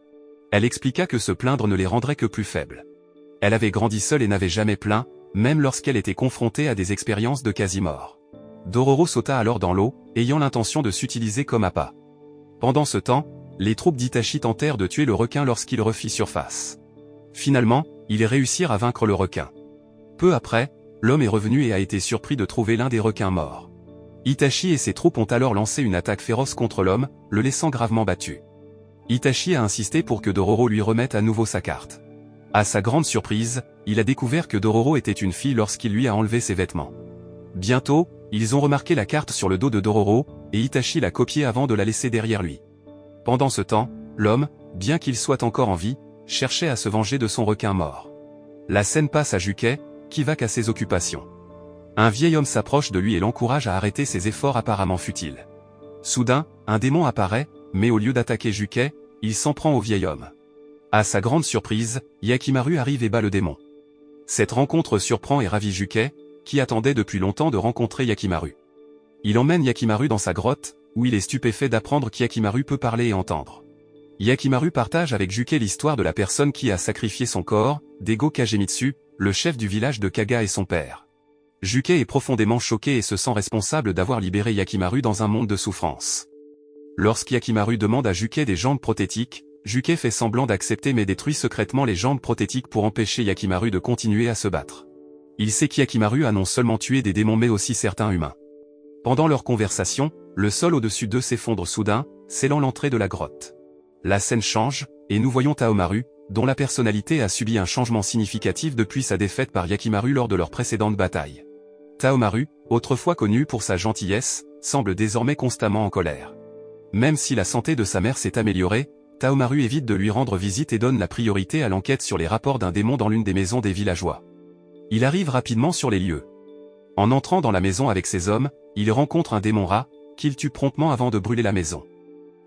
Elle expliqua que se plaindre ne les rendrait que plus faibles. Elle avait grandi seule et n'avait jamais plaint, même lorsqu'elle était confrontée à des expériences de quasi-mort. Dororo sauta alors dans l'eau, ayant l'intention de s'utiliser comme appât. Pendant ce temps, les troupes d'Itachi tentèrent de tuer le requin lorsqu'il refit surface. Finalement, ils réussirent à vaincre le requin. Peu après, l'homme est revenu et a été surpris de trouver l'un des requins morts. Itachi et ses troupes ont alors lancé une attaque féroce contre l'homme, le laissant gravement battu. Itachi a insisté pour que Dororo lui remette à nouveau sa carte. À sa grande surprise, il a découvert que Dororo était une fille lorsqu'il lui a enlevé ses vêtements. Bientôt, ils ont remarqué la carte sur le dos de Dororo, et Itachi l'a copiée avant de la laisser derrière lui. Pendant ce temps, l'homme, bien qu'il soit encore en vie, cherchait à se venger de son requin mort. La scène passe à Jukai, qui va qu'à ses occupations. Un vieil homme s'approche de lui et l'encourage à arrêter ses efforts apparemment futiles. Soudain, un démon apparaît, mais au lieu d'attaquer Jukai, il s'en prend au vieil homme. À sa grande surprise, Yakimaru arrive et bat le démon. Cette rencontre surprend et ravit Juke, qui attendait depuis longtemps de rencontrer Yakimaru. Il emmène Yakimaru dans sa grotte, où il est stupéfait d'apprendre qu'Yakimaru peut parler et entendre. Yakimaru partage avec Juke l'histoire de la personne qui a sacrifié son corps, d'Ego Kagemitsu, le chef du village de Kaga et son père. Juke est profondément choqué et se sent responsable d'avoir libéré Yakimaru dans un monde de souffrance. Lorsqu'Yakimaru demande à Juke des jambes prothétiques, Juke fait semblant d'accepter mais détruit secrètement les jambes prothétiques pour empêcher Yakimaru de continuer à se battre. Il sait qu'Yakimaru a non seulement tué des démons mais aussi certains humains. Pendant leur conversation, le sol au-dessus d'eux s'effondre soudain, scellant l'entrée de la grotte. La scène change, et nous voyons Taomaru, dont la personnalité a subi un changement significatif depuis sa défaite par Yakimaru lors de leur précédente bataille. Taomaru, autrefois connu pour sa gentillesse, semble désormais constamment en colère. Même si la santé de sa mère s'est améliorée, Taomaru évite de lui rendre visite et donne la priorité à l'enquête sur les rapports d'un démon dans l'une des maisons des villageois. Il arrive rapidement sur les lieux. En entrant dans la maison avec ses hommes, il rencontre un démon rat, qu'il tue promptement avant de brûler la maison.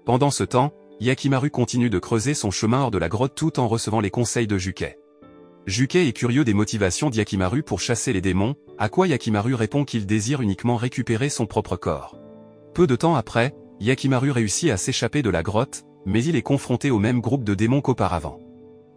Pendant ce temps, Yakimaru continue de creuser son chemin hors de la grotte tout en recevant les conseils de Juke. Juke est curieux des motivations d'Yakimaru pour chasser les démons, à quoi Yakimaru répond qu'il désire uniquement récupérer son propre corps. Peu de temps après, Yakimaru réussit à s'échapper de la grotte, mais il est confronté au même groupe de démons qu'auparavant.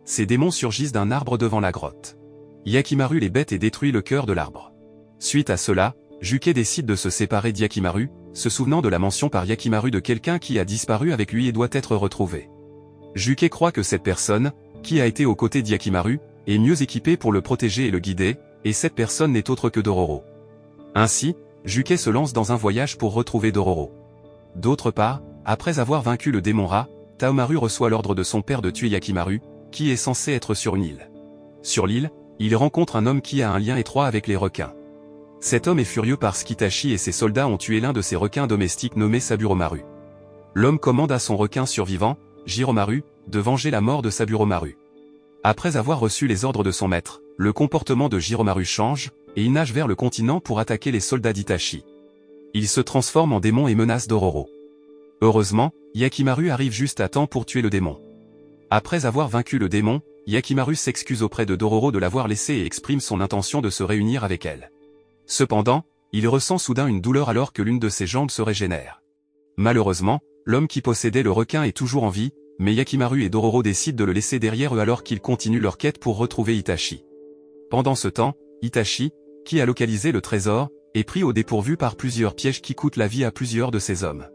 Ces démons surgissent d'un arbre devant la grotte. Yakimaru les bête et détruit le cœur de l'arbre. Suite à cela, Juke décide de se séparer d'Yakimaru, se souvenant de la mention par Yakimaru de quelqu'un qui a disparu avec lui et doit être retrouvé. Juke croit que cette personne, qui a été aux côtés d'Yakimaru, est mieux équipée pour le protéger et le guider, et cette personne n'est autre que Dororo. Ainsi, Juke se lance dans un voyage pour retrouver Dororo. D'autre part, après avoir vaincu le démon rat, Taomaru reçoit l'ordre de son père de tuer Yakimaru, qui est censé être sur une île. Sur l'île, il rencontre un homme qui a un lien étroit avec les requins. Cet homme est furieux parce qu'Itachi et ses soldats ont tué l'un de ses requins domestiques nommé Saburomaru. L'homme commande à son requin survivant, Jiromaru, de venger la mort de Saburomaru. Après avoir reçu les ordres de son maître, le comportement de Jiromaru change, et il nage vers le continent pour attaquer les soldats d'Itachi. Il se transforme en démon et menace Dororo. Heureusement, Yakimaru arrive juste à temps pour tuer le démon. Après avoir vaincu le démon, Yakimaru s'excuse auprès de Dororo de l'avoir laissé et exprime son intention de se réunir avec elle. Cependant, il ressent soudain une douleur alors que l'une de ses jambes se régénère. Malheureusement, l'homme qui possédait le requin est toujours en vie, mais Yakimaru et Dororo décident de le laisser derrière eux alors qu'ils continuent leur quête pour retrouver Itachi. Pendant ce temps, Itachi, qui a localisé le trésor, est pris au dépourvu par plusieurs pièges qui coûtent la vie à plusieurs de ses hommes.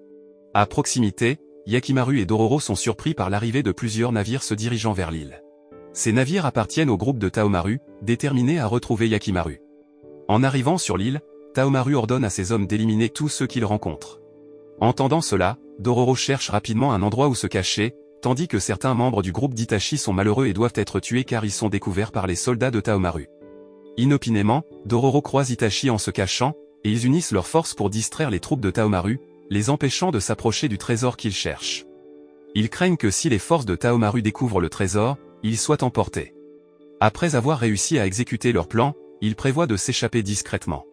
À proximité, Yakimaru et Dororo sont surpris par l'arrivée de plusieurs navires se dirigeant vers l'île. Ces navires appartiennent au groupe de Taomaru, déterminés à retrouver Yakimaru. En arrivant sur l'île, Taomaru ordonne à ses hommes d'éliminer tous ceux qu'ils rencontrent. Entendant cela, Dororo cherche rapidement un endroit où se cacher, tandis que certains membres du groupe d'Itachi sont malheureux et doivent être tués car ils sont découverts par les soldats de Taomaru. Inopinément, Dororo croise Itachi en se cachant, et ils unissent leurs forces pour distraire les troupes de Taomaru, les empêchant de s'approcher du trésor qu'ils cherchent. Ils craignent que si les forces de Taomaru découvrent le trésor, ils soient emportés. Après avoir réussi à exécuter leur plan, ils prévoient de s'échapper discrètement.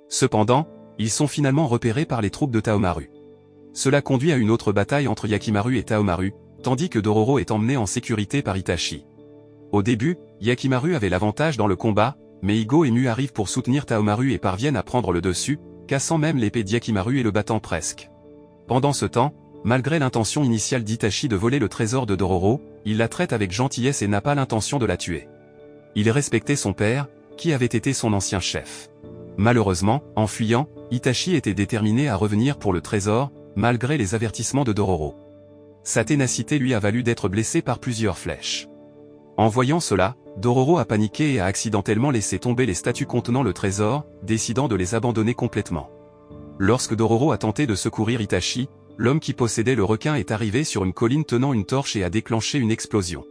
Cependant, ils sont finalement repérés par les troupes de Taomaru. Cela conduit à une autre bataille entre Yakimaru et Taomaru, tandis que Dororo est emmené en sécurité par Itachi. Au début, Yakimaru avait l'avantage dans le combat, mais Igo et Mu arrivent pour soutenir Taomaru et parviennent à prendre le dessus, cassant même l'épée d'Yakimaru et le battant presque. Pendant ce temps, malgré l'intention initiale d'Itachi de voler le trésor de Dororo, il la traite avec gentillesse et n'a pas l'intention de la tuer. Il respectait son père, qui avait été son ancien chef. Malheureusement, en fuyant, Itachi était déterminé à revenir pour le trésor, malgré les avertissements de Dororo. Sa ténacité lui a valu d'être blessé par plusieurs flèches. En voyant cela, Dororo a paniqué et a accidentellement laissé tomber les statues contenant le trésor, décidant de les abandonner complètement. Lorsque Dororo a tenté de secourir Itachi, l'homme qui possédait le requin est arrivé sur une colline tenant une torche et a déclenché une explosion.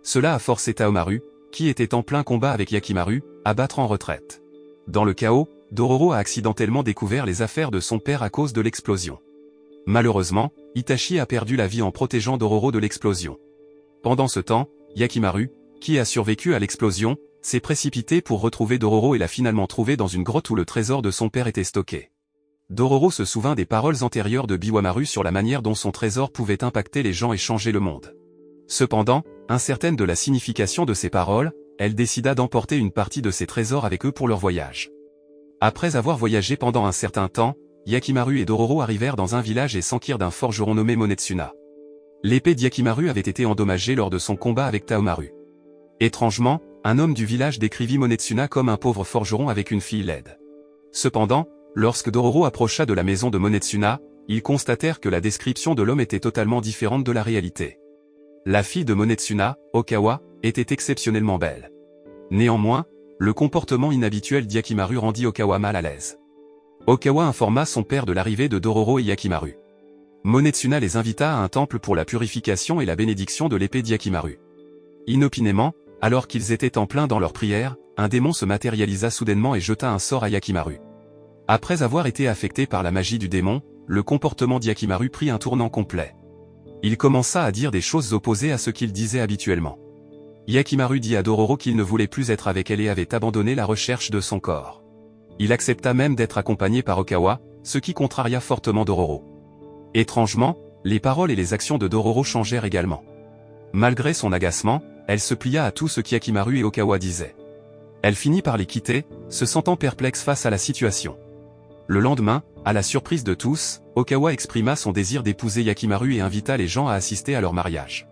Cela a forcé Taomaru, qui était en plein combat avec Yakimaru, à battre en retraite. Dans le chaos, Dororo a accidentellement découvert les affaires de son père à cause de l'explosion. Malheureusement, Itachi a perdu la vie en protégeant Dororo de l'explosion. Pendant ce temps, Yakimaru, qui a survécu à l'explosion, s'est précipité pour retrouver Dororo et l'a finalement trouvé dans une grotte où le trésor de son père était stocké. Dororo se souvint des paroles antérieures de Biwamaru sur la manière dont son trésor pouvait impacter les gens et changer le monde. Cependant, incertaine de la signification de ces paroles, elle décida d'emporter une partie de ses trésors avec eux pour leur voyage. Après avoir voyagé pendant un certain temps, Yakimaru et Dororo arrivèrent dans un village et s'enquirent d'un forgeron nommé Monetsuna. L'épée d'Yakimaru avait été endommagée lors de son combat avec Taomaru. Étrangement, un homme du village décrivit Monetsuna comme un pauvre forgeron avec une fille laide. Cependant, lorsque Dororo approcha de la maison de Monetsuna, ils constatèrent que la description de l'homme était totalement différente de la réalité. La fille de Monetsuna, Okawa, était exceptionnellement belle. Néanmoins, le comportement inhabituel d'Yakimaru rendit Okawa mal à l'aise. Okawa informa son père de l'arrivée de Dororo et Yakimaru. Monetsuna les invita à un temple pour la purification et la bénédiction de l'épée d'Yakimaru. Inopinément, alors qu'ils étaient en plein dans leur prière, un démon se matérialisa soudainement et jeta un sort à Yakimaru. Après avoir été affecté par la magie du démon, le comportement d'Yakimaru prit un tournant complet. Il commença à dire des choses opposées à ce qu'il disait habituellement. Yakimaru dit à Dororo qu'il ne voulait plus être avec elle et avait abandonné la recherche de son corps. Il accepta même d'être accompagné par Okawa, ce qui contraria fortement Dororo. Étrangement, les paroles et les actions de Dororo changèrent également. Malgré son agacement, elle se plia à tout ce qu'Yakimaru et Okawa disaient. Elle finit par les quitter, se sentant perplexe face à la situation. Le lendemain, à la surprise de tous, Okawa exprima son désir d'épouser Yakimaru et invita les gens à assister à leur mariage.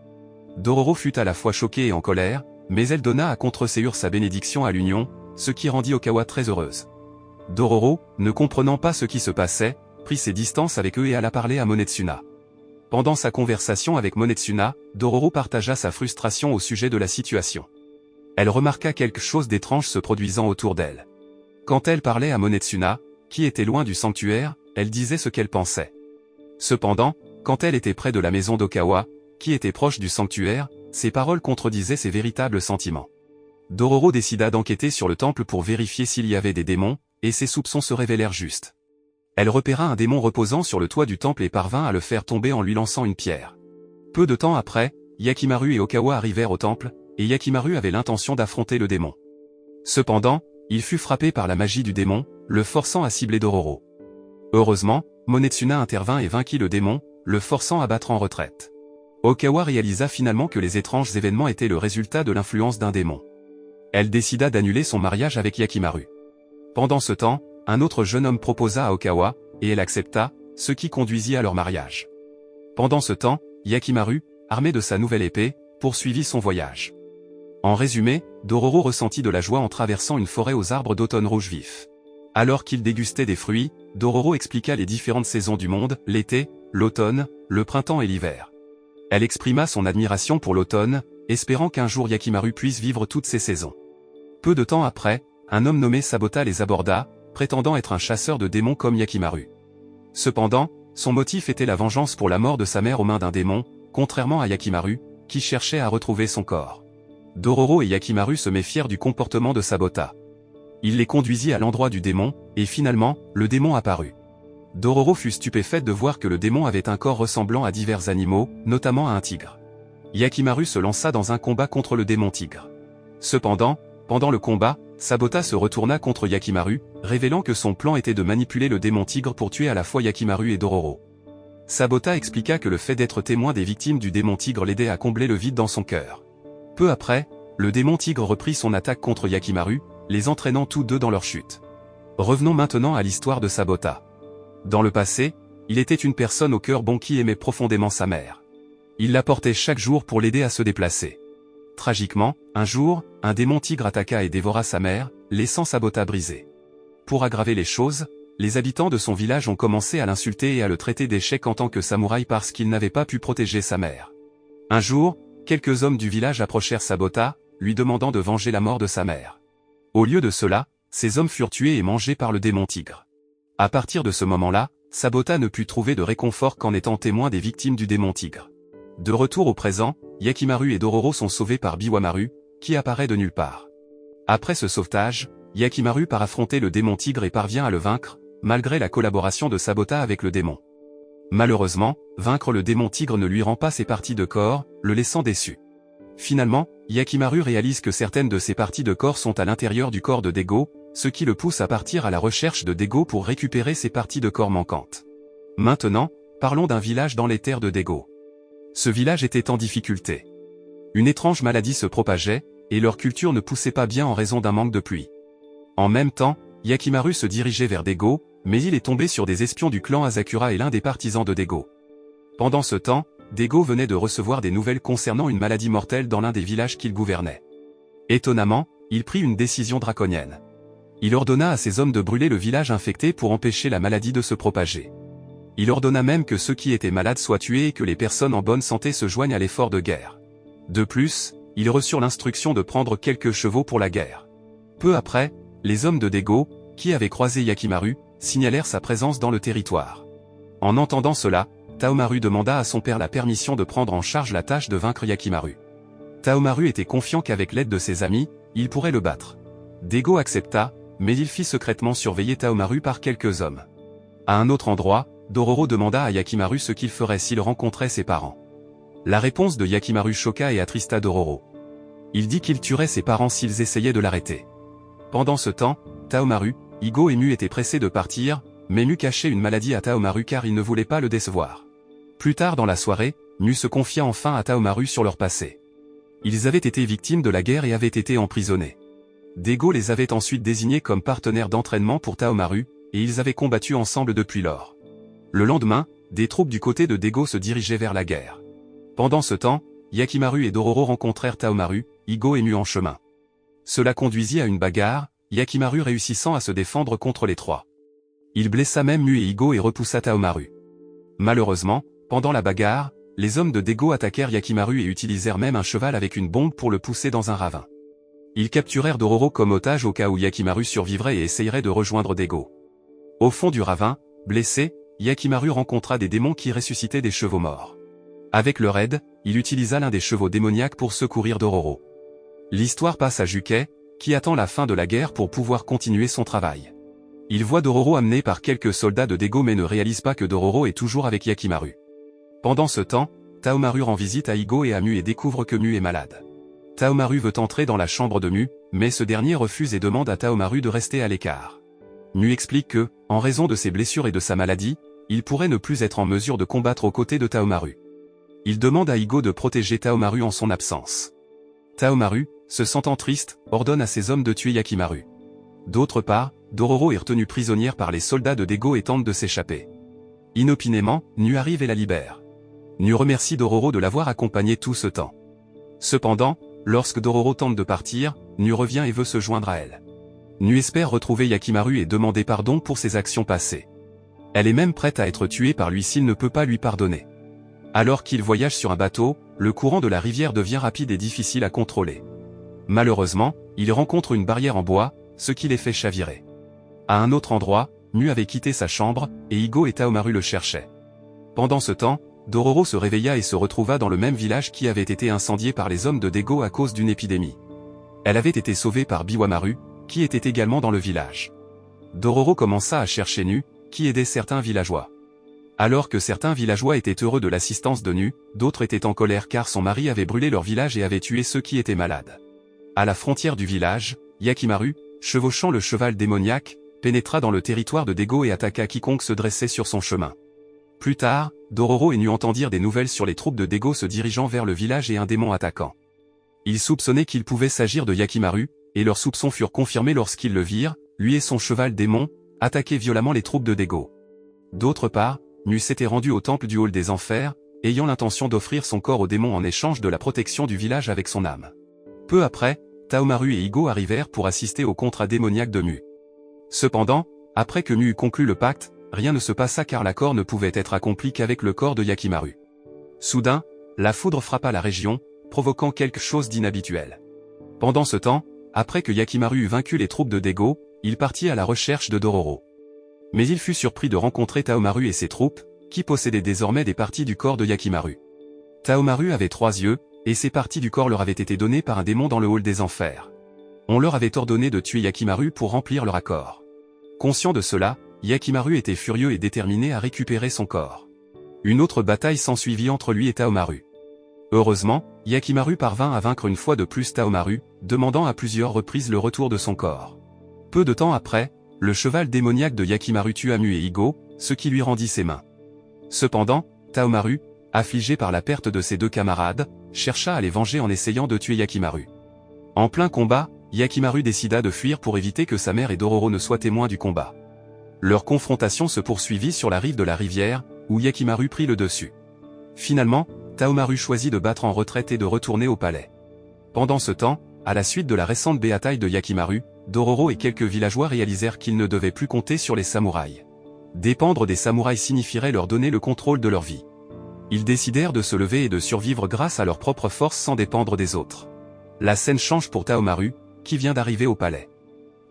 Dororo fut à la fois choquée et en colère, mais elle donna à contre-ségur sa bénédiction à l'union, ce qui rendit Okawa très heureuse. Dororo, ne comprenant pas ce qui se passait, prit ses distances avec eux et alla parler à Monetsuna. Pendant sa conversation avec Monetsuna, Dororo partagea sa frustration au sujet de la situation. Elle remarqua quelque chose d'étrange se produisant autour d'elle. Quand elle parlait à Monetsuna, qui était loin du sanctuaire, elle disait ce qu'elle pensait. Cependant, quand elle était près de la maison d'Okawa, qui était proche du sanctuaire, ses paroles contredisaient ses véritables sentiments. Dororo décida d'enquêter sur le temple pour vérifier s'il y avait des démons, et ses soupçons se révélèrent justes. Elle repéra un démon reposant sur le toit du temple et parvint à le faire tomber en lui lançant une pierre. Peu de temps après, Yakimaru et Okawa arrivèrent au temple, et Yakimaru avait l'intention d'affronter le démon. Cependant, il fut frappé par la magie du démon, le forçant à cibler Dororo. Heureusement, Monetsuna intervint et vainquit le démon, le forçant à battre en retraite. Okawa réalisa finalement que les étranges événements étaient le résultat de l'influence d'un démon. Elle décida d'annuler son mariage avec Yakimaru. Pendant ce temps, un autre jeune homme proposa à Okawa, et elle accepta, ce qui conduisit à leur mariage. Pendant ce temps, Yakimaru, armé de sa nouvelle épée, poursuivit son voyage. En résumé, Dororo ressentit de la joie en traversant une forêt aux arbres d'automne rouge vif. Alors qu'il dégustait des fruits, Dororo expliqua les différentes saisons du monde, l'été, l'automne, le printemps et l'hiver. Elle exprima son admiration pour l'automne, espérant qu'un jour Yakimaru puisse vivre toutes ces saisons. Peu de temps après, un homme nommé Sabota les aborda, prétendant être un chasseur de démons comme Yakimaru. Cependant, son motif était la vengeance pour la mort de sa mère aux mains d'un démon, contrairement à Yakimaru, qui cherchait à retrouver son corps. Dororo et Yakimaru se méfièrent du comportement de Sabota. Il les conduisit à l'endroit du démon, et finalement, le démon apparut. Dororo fut stupéfaite de voir que le démon avait un corps ressemblant à divers animaux, notamment à un tigre. Yakimaru se lança dans un combat contre le démon tigre. Cependant, pendant le combat, Sabota se retourna contre Yakimaru, révélant que son plan était de manipuler le démon tigre pour tuer à la fois Yakimaru et Dororo. Sabota expliqua que le fait d'être témoin des victimes du démon tigre l'aidait à combler le vide dans son cœur. Peu après, le démon tigre reprit son attaque contre Yakimaru, les entraînant tous deux dans leur chute. Revenons maintenant à l'histoire de Sabota. Dans le passé, il était une personne au cœur bon qui aimait profondément sa mère. Il la portait chaque jour pour l'aider à se déplacer. Tragiquement, un jour, un démon tigre attaqua et dévora sa mère, laissant Sabota brisée. Pour aggraver les choses, les habitants de son village ont commencé à l'insulter et à le traiter d'échec en tant que samouraï parce qu'il n'avait pas pu protéger sa mère. Un jour, quelques hommes du village approchèrent Sabota, lui demandant de venger la mort de sa mère. Au lieu de cela, ces hommes furent tués et mangés par le démon tigre. À partir de ce moment-là, Sabota ne put trouver de réconfort qu'en étant témoin des victimes du démon tigre. De retour au présent, Yakimaru et Dororo sont sauvés par Biwamaru, qui apparaît de nulle part. Après ce sauvetage, Yakimaru part affronter le démon tigre et parvient à le vaincre, malgré la collaboration de Sabota avec le démon. Malheureusement, vaincre le démon tigre ne lui rend pas ses parties de corps, le laissant déçu. Finalement, Yakimaru réalise que certaines de ses parties de corps sont à l'intérieur du corps de Dego, ce qui le pousse à partir à la recherche de Dego pour récupérer ses parties de corps manquantes. Maintenant, parlons d'un village dans les terres de Dego. Ce village était en difficulté. Une étrange maladie se propageait, et leur culture ne poussait pas bien en raison d'un manque de pluie. En même temps, Yakimaru se dirigeait vers Daigo, mais il est tombé sur des espions du clan Asakura et l'un des partisans de Daigo. Pendant ce temps, Daigo venait de recevoir des nouvelles concernant une maladie mortelle dans l'un des villages qu'il gouvernait. Étonnamment, il prit une décision draconienne. Il ordonna à ses hommes de brûler le village infecté pour empêcher la maladie de se propager. Il ordonna même que ceux qui étaient malades soient tués et que les personnes en bonne santé se joignent à l'effort de guerre. De plus, ils reçurent l'instruction de prendre quelques chevaux pour la guerre. Peu après, les hommes de Daigo, qui avaient croisé Yakimaru, signalèrent sa présence dans le territoire. En entendant cela, Taomaru demanda à son père la permission de prendre en charge la tâche de vaincre Yakimaru. Taomaru était confiant qu'avec l'aide de ses amis, il pourrait le battre. Daigo accepta, mais il fit secrètement surveiller Taomaru par quelques hommes. À un autre endroit, Dororo demanda à Yakimaru ce qu'il ferait s'il rencontrait ses parents. La réponse de Yakimaru choqua et attrista Dororo. Il dit qu'il tuerait ses parents s'ils essayaient de l'arrêter. Pendant ce temps, Taomaru, Igo et Mu étaient pressés de partir, mais Mu cachait une maladie à Taomaru car il ne voulait pas le décevoir. Plus tard dans la soirée, Mu se confia enfin à Taomaru sur leur passé. Ils avaient été victimes de la guerre et avaient été emprisonnés. Daigo les avait ensuite désignés comme partenaires d'entraînement pour Taomaru, et ils avaient combattu ensemble depuis lors. Le lendemain, des troupes du côté de Daigo se dirigeaient vers la guerre. Pendant ce temps, Yakimaru et Dororo rencontrèrent Taomaru, Igo et Mu en chemin. Cela conduisit à une bagarre, Yakimaru réussissant à se défendre contre les trois. Il blessa même Mu et Igo et repoussa Taomaru. Malheureusement, pendant la bagarre, les hommes de Daigo attaquèrent Yakimaru et utilisèrent même un cheval avec une bombe pour le pousser dans un ravin. Ils capturèrent Dororo comme otage au cas où Yakimaru survivrait et essayerait de rejoindre Daigo. Au fond du ravin, blessé, Yakimaru rencontra des démons qui ressuscitaient des chevaux morts. Avec leur aide, il utilisa l'un des chevaux démoniaques pour secourir Dororo. L'histoire passe à Jukai, qui attend la fin de la guerre pour pouvoir continuer son travail. Il voit Dororo amené par quelques soldats de Daigo mais ne réalise pas que Dororo est toujours avec Yakimaru. Pendant ce temps, Taomaru rend visite à Igo et à Mu et découvre que Mu est malade. Taomaru veut entrer dans la chambre de Mu, mais ce dernier refuse et demande à Taomaru de rester à l'écart. Mu explique que, en raison de ses blessures et de sa maladie, il pourrait ne plus être en mesure de combattre aux côtés de Taomaru. Il demande à Igo de protéger Taomaru en son absence. Taomaru, se sentant triste, ordonne à ses hommes de tuer Yakimaru. D'autre part, Dororo est retenue prisonnière par les soldats de Daigo et tente de s'échapper. Inopinément, Nu arrive et la libère. Nu remercie Dororo de l'avoir accompagné tout ce temps. Cependant, lorsque Dororo tente de partir, Nu revient et veut se joindre à elle. Nu espère retrouver Yakimaru et demander pardon pour ses actions passées. Elle est même prête à être tuée par lui s'il ne peut pas lui pardonner. Alors qu'ils voyagent sur un bateau, le courant de la rivière devient rapide et difficile à contrôler. Malheureusement, ils rencontrent une barrière en bois, ce qui les fait chavirer. À un autre endroit, Nu avait quitté sa chambre, et Igo et Taomaru le cherchaient. Pendant ce temps, Dororo se réveilla et se retrouva dans le même village qui avait été incendié par les hommes de Daigo à cause d'une épidémie. Elle avait été sauvée par Biwamaru, qui était également dans le village. Dororo commença à chercher Nu, qui aidait certains villageois. Alors que certains villageois étaient heureux de l'assistance de Nu, d'autres étaient en colère car son mari avait brûlé leur village et avait tué ceux qui étaient malades. À la frontière du village, Yakimaru, chevauchant le cheval démoniaque, pénétra dans le territoire de Daigo et attaqua quiconque se dressait sur son chemin. Plus tard, Dororo et Nu entendirent des nouvelles sur les troupes de Daigo se dirigeant vers le village et un démon attaquant. Ils soupçonnaient qu'il pouvait s'agir de Yakimaru, et leurs soupçons furent confirmés lorsqu'ils le virent, lui et son cheval démon, attaquer violemment les troupes de Daigo. D'autre part, Nu s'était rendu au temple du hall des enfers, ayant l'intention d'offrir son corps au démon en échange de la protection du village avec son âme. Peu après, Taomaru et Igo arrivèrent pour assister au contrat démoniaque de Mu. Cependant, après que Mu eut conclu le pacte, rien ne se passa car l'accord ne pouvait être accompli qu'avec le corps de Yakimaru. Soudain, la foudre frappa la région, provoquant quelque chose d'inhabituel. Pendant ce temps, après que Yakimaru eut vaincu les troupes de Daigo, il partit à la recherche de Dororo. Mais il fut surpris de rencontrer Taomaru et ses troupes, qui possédaient désormais des parties du corps de Yakimaru. Taomaru avait 3 yeux, et ces parties du corps leur avaient été données par un démon dans le hall des enfers. On leur avait ordonné de tuer Yakimaru pour remplir leur accord. Conscient de cela, Yakimaru était furieux et déterminé à récupérer son corps. Une autre bataille s'ensuivit entre lui et Taomaru. Heureusement, Yakimaru parvint à vaincre une fois de plus Taomaru, demandant à plusieurs reprises le retour de son corps. Peu de temps après, le cheval démoniaque de Yakimaru tua Mu et Igo, ce qui lui rendit ses mains. Cependant, Taomaru, affligé par la perte de ses 2 camarades, chercha à les venger en essayant de tuer Yakimaru. En plein combat, Yakimaru décida de fuir pour éviter que sa mère et Dororo ne soient témoins du combat. Leur confrontation se poursuivit sur la rive de la rivière, où Yakimaru prit le dessus. Finalement, Taomaru choisit de battre en retraite et de retourner au palais. Pendant ce temps, à la suite de la récente bataille de Yakimaru, Dororo et quelques villageois réalisèrent qu'ils ne devaient plus compter sur les samouraïs. Dépendre des samouraïs signifierait leur donner le contrôle de leur vie. Ils décidèrent de se lever et de survivre grâce à leur propre force sans dépendre des autres. La scène change pour Taomaru, qui vient d'arriver au palais.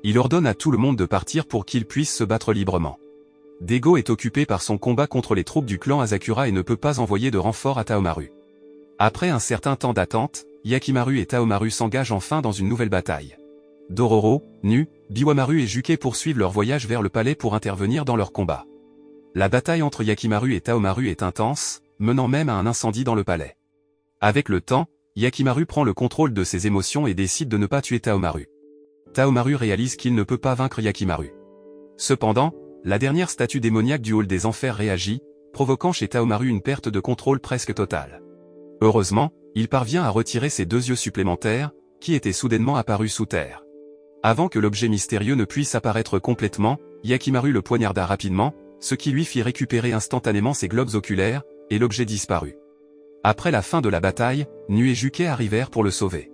Il ordonne à tout le monde de partir pour qu'ils puissent se battre librement. Daigo est occupé par son combat contre les troupes du clan Asakura et ne peut pas envoyer de renfort à Taomaru. Après un certain temps d'attente, Yakimaru et Taomaru s'engagent enfin dans une nouvelle bataille. Dororo, Nu, Biwamaru et Juke poursuivent leur voyage vers le palais pour intervenir dans leur combat. La bataille entre Yakimaru et Taomaru est intense, menant même à un incendie dans le palais. Avec le temps, Yakimaru prend le contrôle de ses émotions et décide de ne pas tuer Taomaru. Taomaru réalise qu'il ne peut pas vaincre Yakimaru. Cependant, la dernière statue démoniaque du hall des enfers réagit, provoquant chez Taomaru une perte de contrôle presque totale. Heureusement, il parvient à retirer ses 2 yeux supplémentaires, qui étaient soudainement apparus sous terre. Avant que l'objet mystérieux ne puisse apparaître complètement, Yakimaru le poignarda rapidement, ce qui lui fit récupérer instantanément ses globes oculaires, et l'objet disparut. Après la fin de la bataille, Nu et Juke arrivèrent pour le sauver.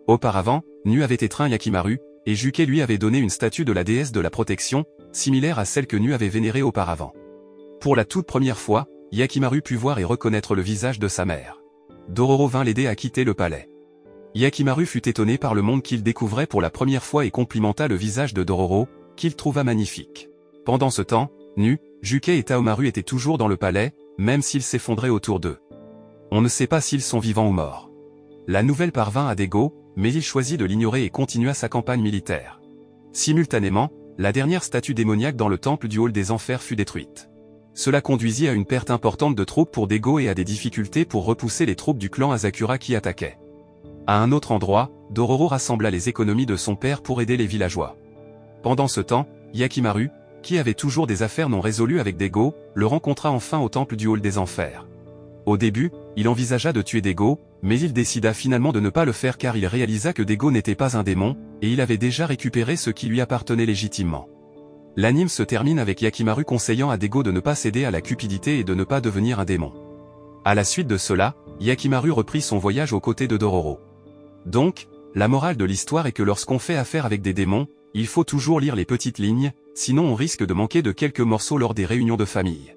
Auparavant, Nu avait étreint Yakimaru, et Juke lui avait donné une statue de la déesse de la protection, similaire à celle que Nu avait vénérée auparavant. Pour la toute première fois, Yakimaru put voir et reconnaître le visage de sa mère. Dororo vint l'aider à quitter le palais. Yakimaru fut étonné par le monde qu'il découvrait pour la première fois et complimenta le visage de Dororo, qu'il trouva magnifique. Pendant ce temps, Nu, Juke et Taomaru étaient toujours dans le palais, même s'ils s'effondraient autour d'eux. On ne sait pas s'ils sont vivants ou morts. La nouvelle parvint à Daigo, mais il choisit de l'ignorer et continua sa campagne militaire. Simultanément, la dernière statue démoniaque dans le temple du hall des enfers fut détruite. Cela conduisit à une perte importante de troupes pour Daigo et à des difficultés pour repousser les troupes du clan Asakura qui attaquaient. À un autre endroit, Dororo rassembla les économies de son père pour aider les villageois. Pendant ce temps, Yakimaru, qui avait toujours des affaires non résolues avec Daigo, le rencontra enfin au temple du hall des enfers. Au début, il envisagea de tuer Daigo, mais il décida finalement de ne pas le faire car il réalisa que Daigo n'était pas un démon, et il avait déjà récupéré ce qui lui appartenait légitimement. L'anime se termine avec Yakimaru conseillant à Daigo de ne pas céder à la cupidité et de ne pas devenir un démon. À la suite de cela, Yakimaru reprit son voyage aux côtés de Dororo. Donc, la morale de l'histoire est que lorsqu'on fait affaire avec des démons, il faut toujours lire les petites lignes, sinon on risque de manquer de quelques morceaux lors des réunions de famille.